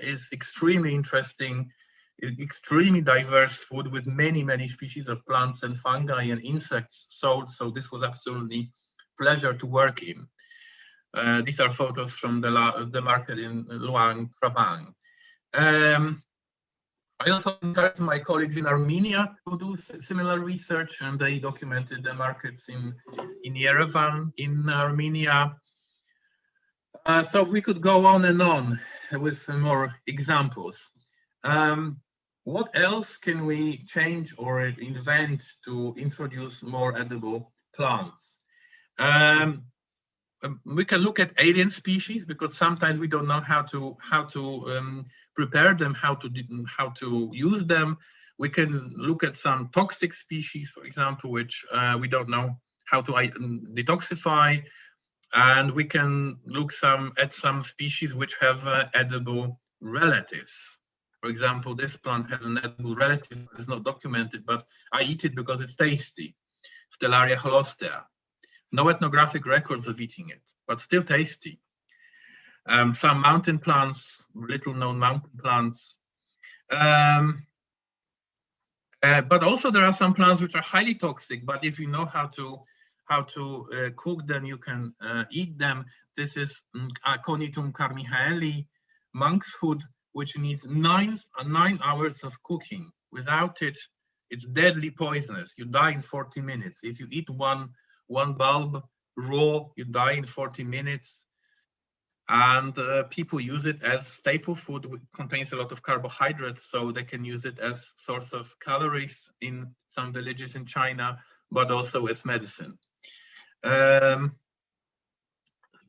is extremely interesting, extremely diverse food with many, many species of plants and fungi and insects sold. So this was absolutely pleasure to work in. These are photos from the market in Luang Prabang. I also encouraged my colleagues in Armenia to do similar research, and they documented the markets in Yerevan, in Armenia. So we could go on and on with some more examples. What else can we change or invent to introduce more edible plants? We can look at alien species, because sometimes we don't know how to prepare them, how to use them. We can look at some toxic species, for example, which we don't know how to detoxify, and we can look at some species which have edible relatives. For example, this plant has an edible relative. It's not documented, but I eat it because it's tasty. Stellaria holostea. No ethnographic records of eating it, but still tasty. Some mountain plants, little known mountain plants. But also there are some plants which are highly toxic, but if you know how to cook them, you can eat them. This is Aconitum carmichaeli, monk's hood, which needs 9 hours of cooking. Without it, it's deadly poisonous. You die in 40 minutes. If you eat one bulb raw, you die in 40 minutes. And people use it as staple food, which contains a lot of carbohydrates, so they can use it as source of calories in some villages in China, but also as medicine.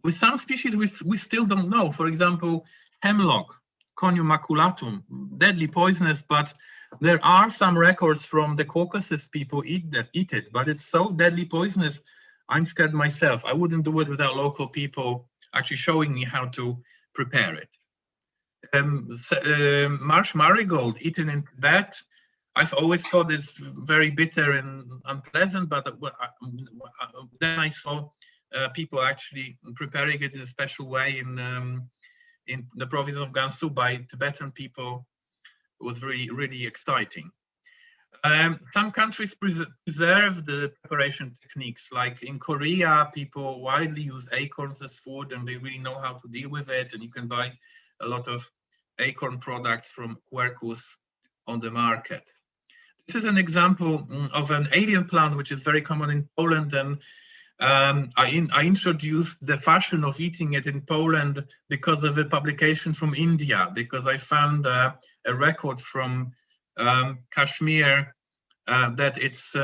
With some species, we still don't know. For example, hemlock, Conium maculatum, deadly poisonous, but there are some records from the Caucasus people eat it, but it's so deadly poisonous, I'm scared myself. I wouldn't do it without local people actually showing me how to prepare it. Marsh marigold, eaten in Tibet, I've always thought it's very bitter and unpleasant, but then I saw people actually preparing it in a special way in the province of Gansu by Tibetan people. It was really, really exciting. Some countries preserve the preparation techniques, like in Korea, people widely use acorns as food, and they really know how to deal with it, and you can buy a lot of acorn products from Quercus on the market. This is an example of an alien plant which is very common in Poland, and I introduced the fashion of eating it in Poland because of a publication from India, because I found a record from Kashmir that it's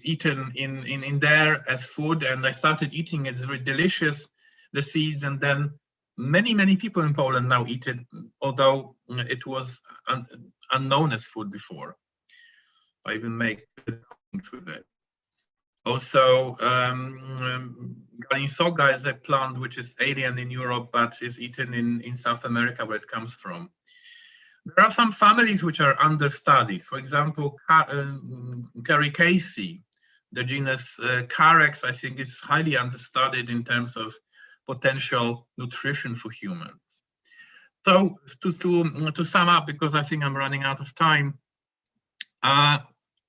eaten in there as food, and I started eating it. It's very delicious, the seeds, and then many people in Poland now eat it, although it was unknown as food before. I even make things with it. Also, Galinsoga is a plant which is alien in Europe, but is eaten in South America, where it comes from. There are some families which are understudied. For example, Caricaceae, the genus Carex, I think is highly understudied in terms of potential nutrition for humans. So to sum up, because I think I'm running out of time,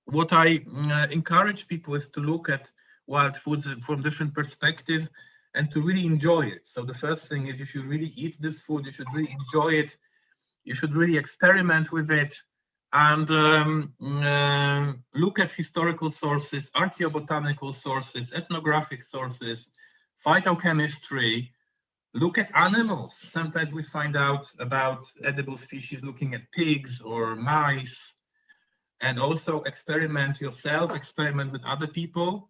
what I encourage people is to look at wild foods from different perspectives and to really enjoy it. So the first thing is, you should really eat this food, you should really enjoy it, you should really experiment with it, and look at historical sources, archaeobotanical sources, ethnographic sources, phytochemistry, look at animals. Sometimes we find out about edible species looking at pigs or mice, and also experiment yourself, experiment with other people,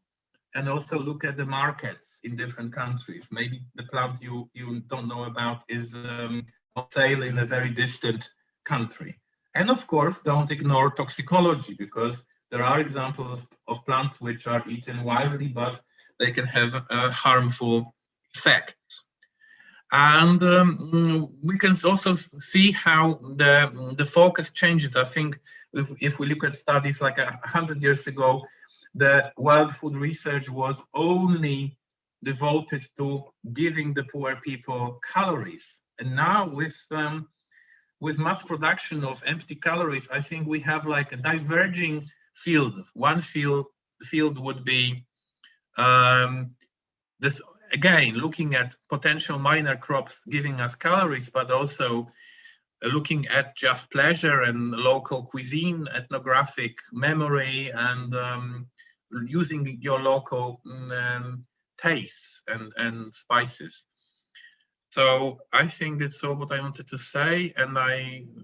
and also look at the markets in different countries. Maybe the plant you don't know about is on sale in a very distant country. And of course, don't ignore toxicology, because there are examples of plants which are eaten widely, but they can have harmful effects. And we can also see how the focus changes. I think if we look at studies like 100 years ago, the wild food research was only devoted to giving the poor people calories. And now with mass production of empty calories, I think we have like a diverging fields. One field would be this, again, looking at potential minor crops giving us calories, but also looking at just pleasure and local cuisine, ethnographic memory, and using your local tastes and spices. So I think that's all what I wanted to say, and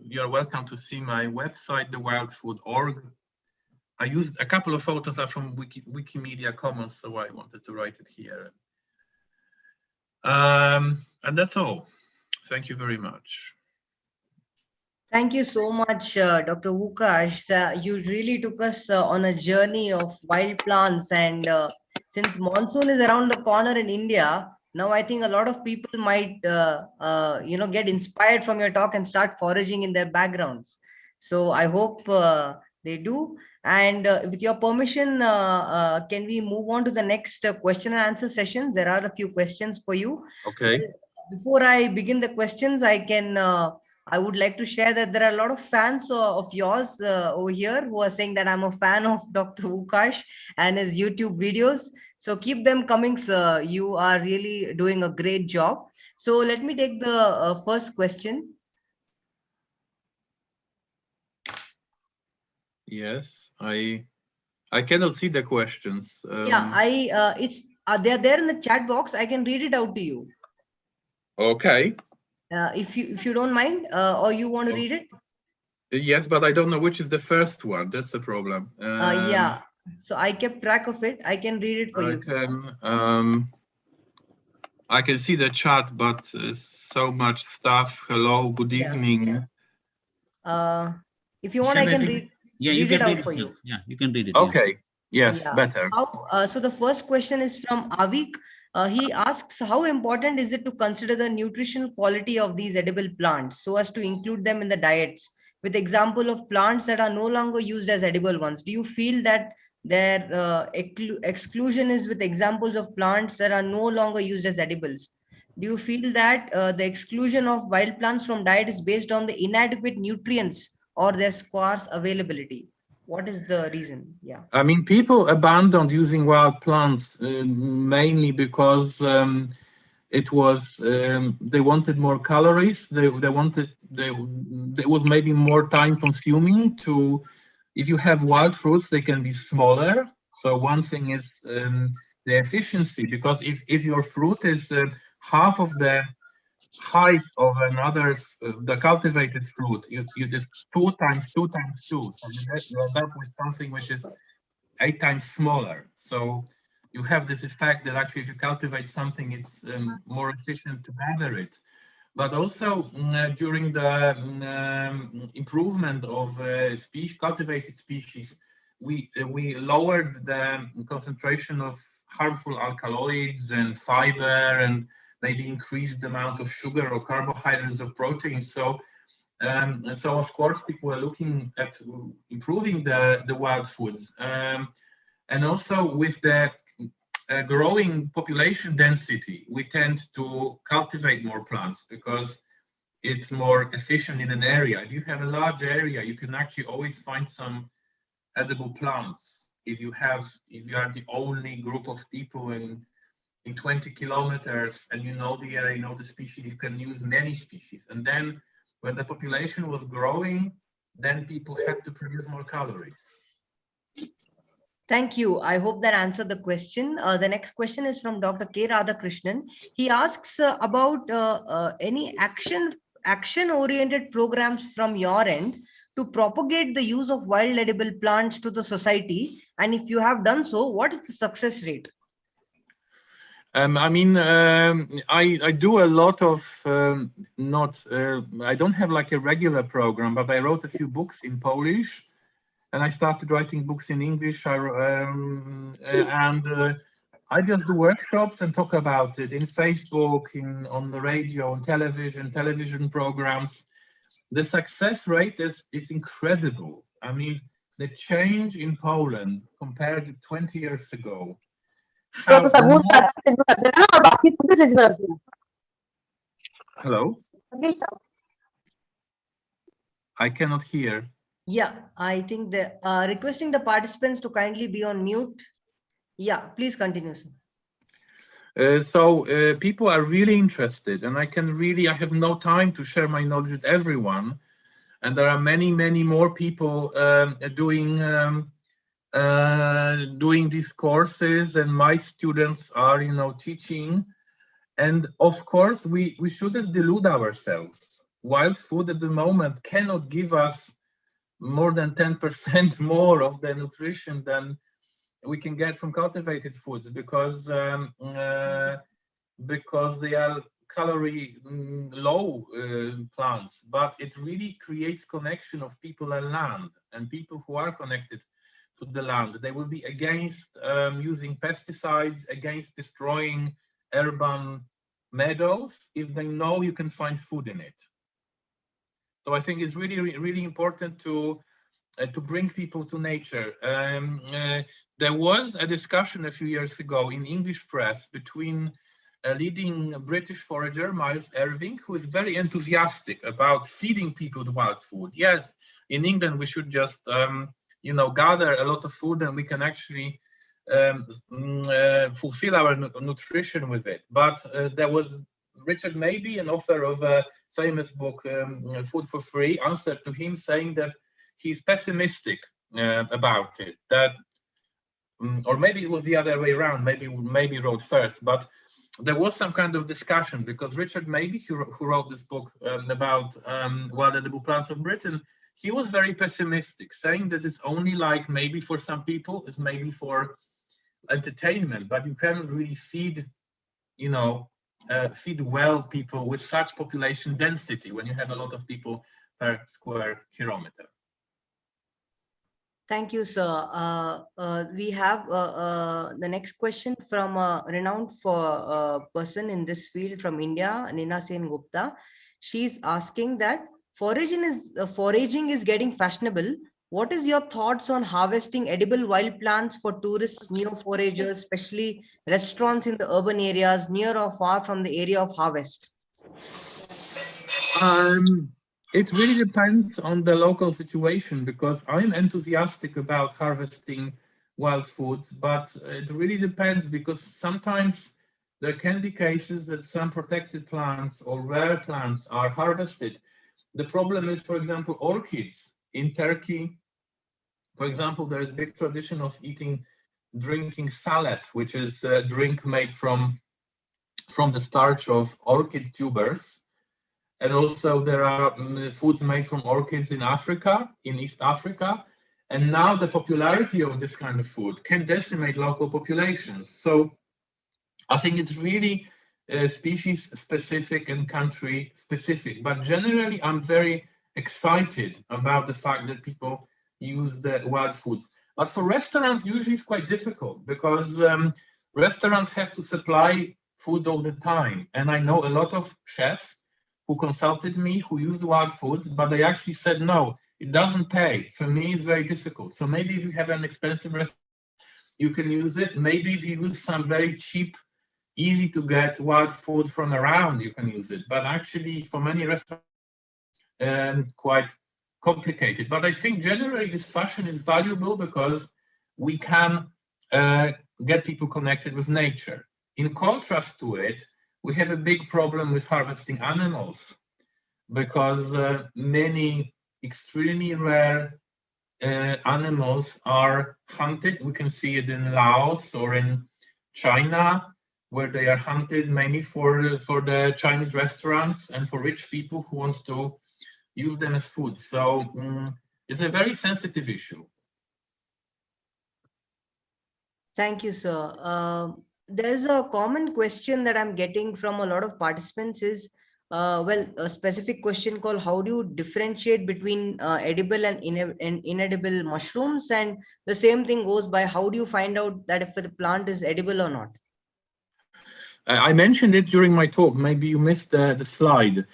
you're welcome to see my website, thewildfood.org. I used a couple of photos are from Wikimedia Commons, so I wanted to write it here. And that's all. Thank you very much. Thank you so much, Dr. Łukasz. You really took us on a journey of wild plants, and since monsoon is around the corner in India, now I think a lot of people might get inspired from your talk and start foraging in their backgrounds. So I hope they do. And with your permission, can we move on to the next question and answer session? There are a few questions for you. Okay. Before I begin the questions, I would like to share that there are a lot of fans of yours over here who are saying that I'm a fan of Dr. Łukasz and his YouTube videos. So keep them coming, sir. You are really doing a great job. So let me take the first question. Yes, I cannot see the questions. Yeah, they're there in the chat box. I can read it out to you. Okay. If you don't mind, or you want to read it? Yes, but I don't know which is the first one. That's the problem. Yeah. So I kept track of it. I can read it for you. I can see the chat, but so much stuff. Hello, good evening. If you want, I can read. Yeah, you can read it for you. Yeah, you can read it. Okay. Yes, Yeah. better. So the first question is from Avik. He asks, how important is it to consider the nutritional quality of these edible plants so as to include them in the diets, with example of plants that are no longer used as edible ones? Do you feel that their exclusion is with examples of plants that are no longer used as edibles? Do you feel that the exclusion of wild plants from diet is based on the inadequate nutrients or their scarce availability? What is the reason? Yeah. I mean, people abandoned using wild plants mainly because it was they wanted more calories. There was maybe more time consuming to. If you have wild fruits, they can be smaller. So one thing is the efficiency, because if your fruit is half of the height of another, the cultivated fruit, you just 2 times 2 times 2. So you end up with something which is 8 times smaller. So you have this effect that actually if you cultivate something, it's more efficient to gather it. But also during the improvement of cultivated species, we lowered the concentration of harmful alkaloids and fiber, and maybe increased the amount of sugar or carbohydrates of protein. So of course people are looking at improving the wild foods, and also with the growing population density, we tend to cultivate more plants because it's more efficient in an area. If you have a large area, you can actually always find some edible plants. If you are the only group of people in 20 kilometers and you know the area, you know the species, you can use many species. And then when the population was growing, then people had to produce more calories. Thank you. I hope that answered the question. The next question is from Dr. K. Radhakrishnan. He asks about any action-oriented programs from your end to propagate the use of wild edible plants to the society. And if you have done so, what is the success rate? I mean, I do a lot of I don't have like a regular program, but I wrote a few books in Polish, and I started writing books in English. I just do workshops and talk about it in Facebook, on the radio, on television programs. The success rate is incredible. I mean, the change in Poland compared to 20 years ago. Hello? I cannot hear. Yeah, I think the requesting the participants to kindly be on mute. Yeah, please continue, sir. People are really interested, and I have no time to share my knowledge with everyone. And there are many more people doing these courses, and my students are, teaching. And of course, we shouldn't delude ourselves. Wild food at the moment cannot give us more than 10% more of the nutrition than we can get from cultivated foods, because they are calorie low plants. But it really creates connection of people and land, and people who are connected to the land, they will be against using pesticides, against destroying urban meadows, if they know you can find food in it. So I think it's really important to bring people to nature. There was a discussion a few years ago in English press between a leading British forager, Miles Irving, who is very enthusiastic about feeding people with wild food. Yes, in England we should just gather a lot of food, and we can actually fulfill our nutrition with it. But there was Richard Mabey, an author of a famous book, Food for Free, answered to him saying that he's pessimistic about it. That, or maybe it was the other way around. Maybe wrote first, but there was some kind of discussion, because Richard Mabey, who wrote this book about wild edible plants of Britain, he was very pessimistic, saying that it's only like maybe for some people, it's maybe for entertainment, but you cannot really feed well people with such population density when you have a lot of people per square kilometer. Thank you, sir. We have the next question from a renowned person in this field from India, Nina Sen Gupta. She's asking that foraging is getting fashionable. What is your thoughts on harvesting edible wild plants for tourists, neo-foragers, especially restaurants in the urban areas near or far from the area of harvest? It really depends on the local situation, because I'm enthusiastic about harvesting wild foods, but it really depends, because sometimes there can be cases that some protected plants or rare plants are harvested. The problem is, for example, orchids. In Turkey, for example, there is a big tradition of drinking salep, which is a drink made from the starch of orchid tubers. And also there are foods made from orchids in Africa, in East Africa. And now the popularity of this kind of food can decimate local populations. So I think it's really species specific and country specific. But generally, I'm very excited about the fact that people use the wild foods. But for restaurants, usually it's quite difficult, because restaurants have to supply foods all the time. And I know a lot of chefs who consulted me, who used wild foods, but they actually said, no, it doesn't pay. For me, it's very difficult. So maybe if you have an expensive restaurant, you can use it. Maybe if you use some very cheap, easy to get wild food from around, you can use it. But actually, for many restaurants, quite complicated. But I think generally this fashion is valuable, because we can get people connected with nature. In contrast to it, we have a big problem with harvesting animals, because many extremely rare animals are hunted. We can see it in Laos or in China, where they are hunted mainly for the Chinese restaurants and for rich people who want to use them as food. So it's a very sensitive issue. Thank you, sir. there's a common question that I'm getting from a lot of participants is, well, a specific question called how do you differentiate between edible and inedible mushrooms? And the same thing goes by how do you find out that if the plant is edible or not? I mentioned it during my talk. Maybe you missed the slide.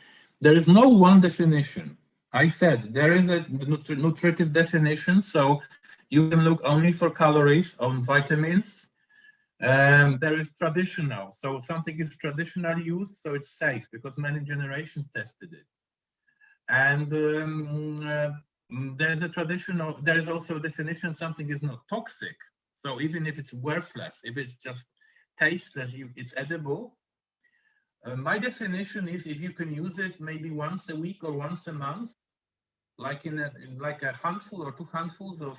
There is no one definition. I said there is a nutritive definition, so you can look only for calories on vitamins. There is traditional, so something is traditionally used, so it's safe because many generations tested it. And there is also a definition, something is not toxic. So even if it's worthless, if it's just tasteless, it's edible. My definition is if you can use it maybe once a week or once a month, like in a handful or 2 handfuls of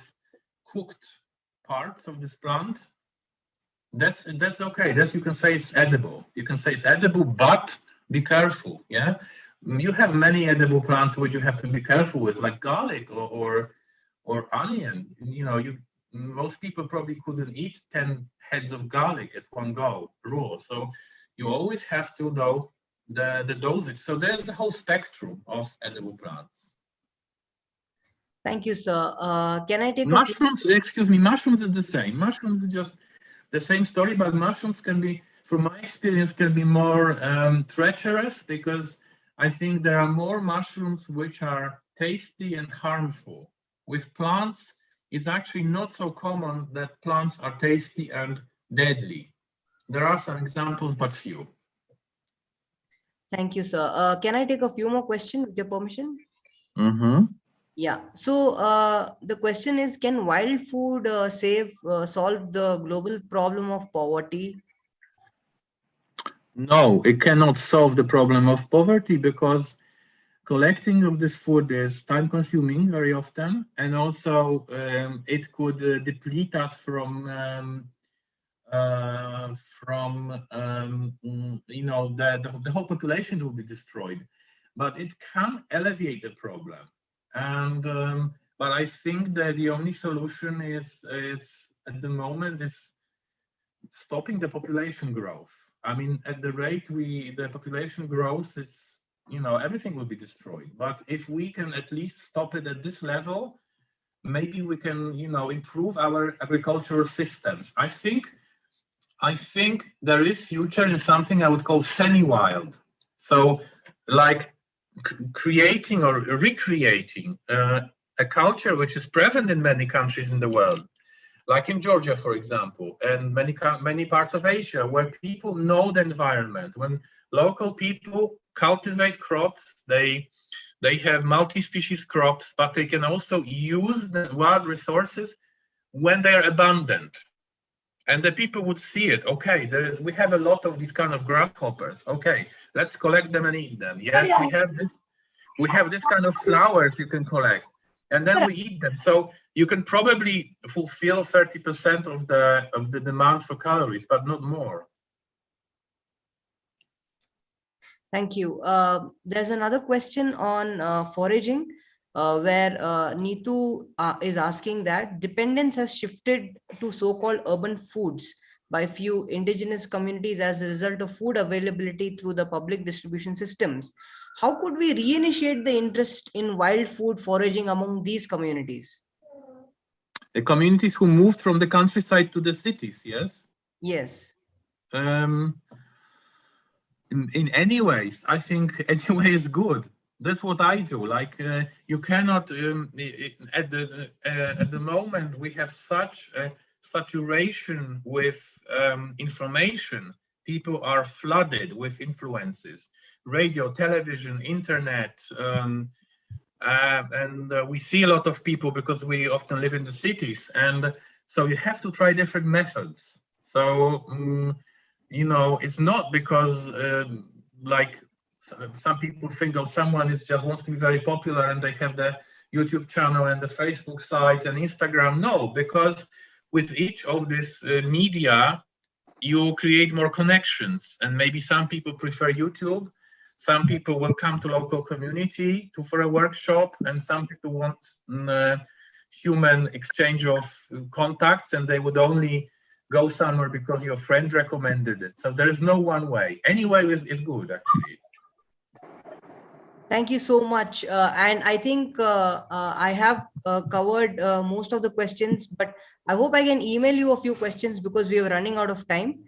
cooked parts of this plant, that's okay. That's, you can say it's edible. You can say it's edible, but be careful. Yeah, you have many edible plants which you have to be careful with, like garlic or onion. You know, most people probably couldn't eat 10 heads of garlic at one go raw. So you always have to know the dosage. So there's the whole spectrum of edible plants. Thank you, sir. Can I take mushrooms? Excuse me. Mushrooms is the same. Mushrooms is just the same story, but mushrooms can be, from my experience, can be more treacherous, because I think there are more mushrooms which are tasty and harmful. With plants, it's actually not so common that plants are tasty and deadly. There are some examples, but few. Thank you, sir. Can I take a few more questions with your permission? Mm-hmm. Yeah. So the question is, can wild food solve the global problem of poverty? No, it cannot solve the problem of poverty, because collecting of this food is time consuming very often, and also it could deplete us from you know, the whole population will be destroyed. But it can alleviate the problem. And but I think that the only solution is at the moment is stopping the population growth. I mean, at the rate the population growth, it's, you know, everything will be destroyed. But if we can at least stop it at this level, maybe we can, you know, improve our agricultural systems. I think there is future in something I would call semi-wild. So like creating or recreating a culture which is present in many countries in the world, like in Georgia, for example, and many parts of Asia, where people know the environment. When local people cultivate crops, they have multi-species crops, but they can also use the wild resources when they are abundant. And the people would see it. Okay, we have a lot of these kind of grasshoppers. Okay, let's collect them and eat them. Yes, we have this kind of flowers you can collect, and then we eat them. So you can probably fulfill 30% of the demand for calories, but not more. Thank you. There's another question on foraging, where Neetu is asking that dependence has shifted to so-called urban foods by few indigenous communities as a result of food availability through the public distribution systems. How could we reinitiate the interest in wild food foraging among these communities? The communities who moved from the countryside to the cities, yes? Yes. In any ways, I think any way is good. That's what I do. Like you cannot at the moment we have such a saturation with information. People are flooded with influences, radio, television, internet, and we see a lot of people because we often live in the cities, and so you have to try different methods. So you know, it's not because like some people think, oh, someone just wants to be very popular and they have the YouTube channel and the Facebook site and Instagram. No, because with each of these media, you create more connections, and maybe some people prefer YouTube. Some people will come to local community for a workshop, and some people want human exchange of contacts, and they would only go somewhere because your friend recommended it. So there is no one way. Any way is good, actually. Thank you so much. And I think I have covered most of the questions, but I hope I can email you a few questions because we are running out of time.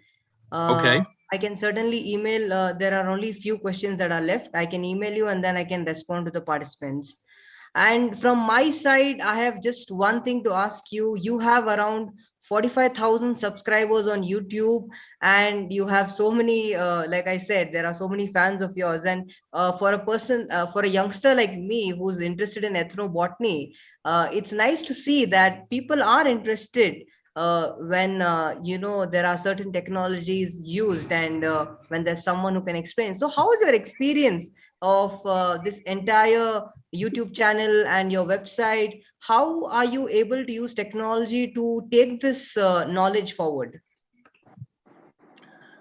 Okay. I can certainly email. There are only few questions that are left. I can email you and then I can respond to the participants. And from my side, I have just one thing to ask you. You have around 45,000 subscribers on YouTube, and you have so many, like I said, there are so many fans of yours. And for a person, for a youngster like me who's interested in ethnobotany, it's nice to see that people are interested when there are certain technologies used, and when there's someone who can explain. So how is your experience of this entire YouTube channel and your website? How are you able to use technology to take this knowledge forward?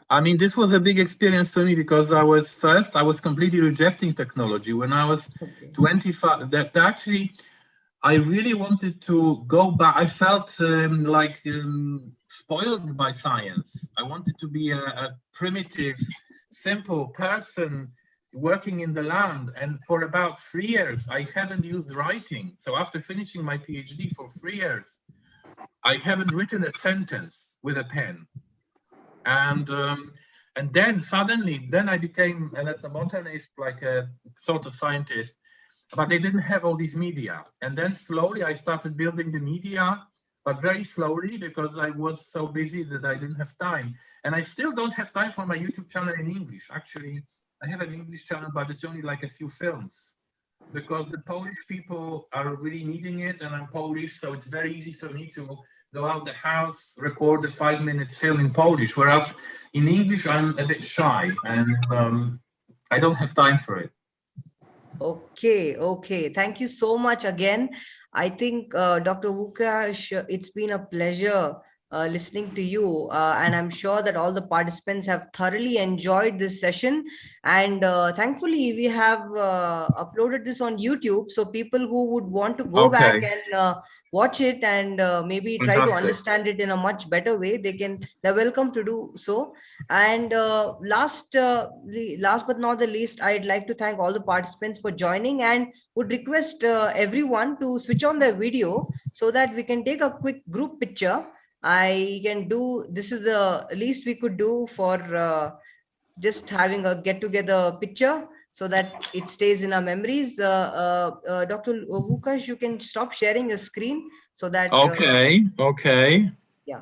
I mean, this was a big experience for me because I was completely rejecting technology when I was 25. That actually, I really wanted to go back. I felt spoiled by science. I wanted to be a primitive, simple person working in the land. And for about 3 years, I haven't used writing. So after finishing my PhD for 3 years, I haven't written a sentence with a pen. And then suddenly, I became an ethnobotanist, like a sort of scientist. But they didn't have all these media. And then slowly I started building the media, but very slowly because I was so busy that I didn't have time. And I still don't have time for my YouTube channel in English. Actually, I have an English channel, but it's only like a few films because the Polish people are really needing it. And I'm Polish, so it's very easy for me to go out the house, record a 5-minute film in Polish. Whereas in English, I'm a bit shy and I don't have time for it. Okay. Thank you so much again. I think, Dr. Łukasz, it's been a pleasure listening to you. And I'm sure that all the participants have thoroughly enjoyed this session. And thankfully, we have uploaded this on YouTube. So people who would want to go back and watch it and maybe try to understand it in a much better way, they're welcome to do so. And last but not the least, I'd like to thank all the participants for joining and would request everyone to switch on their video so that we can take a quick group picture. This is the least we could do for just having a get-together picture so that it stays in our memories. Dr. Łukasz, you can stop sharing your screen so that... Okay. Yeah.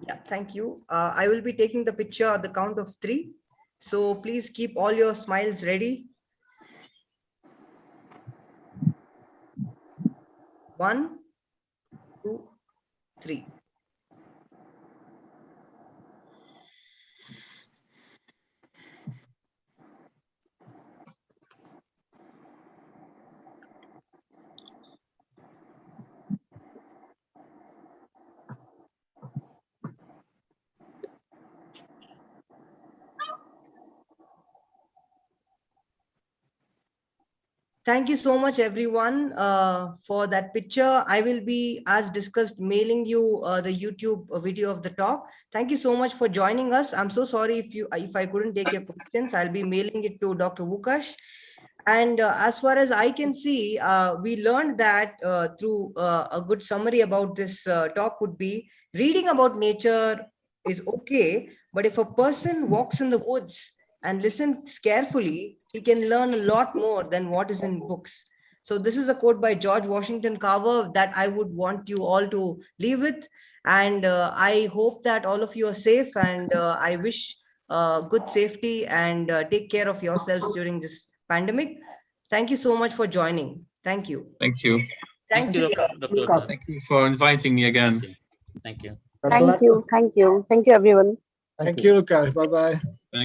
Yeah, thank you. I will be taking the picture at the count of 3. So please keep all your smiles ready. 1, 2, 3. Thank you so much, everyone, for that picture. I will be, as discussed, mailing you the YouTube video of the talk. Thank you so much for joining us. I'm so sorry if I couldn't take your questions. I'll be mailing it to Dr. Łukasz. And as far as I can see, we learned that through a good summary about this talk would be reading about nature is okay, but if a person walks in the woods and listens carefully, he can learn a lot more than what is in books. So this is a quote by George Washington Carver that I would want you all to leave with. And I hope that all of you are safe, and I wish good safety and take care of yourselves during this pandemic. Thank you so much for joining. Thank you. Thank you. Thank you. Dr. Thank you for inviting me again. Thank you. Thank you, everyone. Thank you, Łukasz. Bye-bye.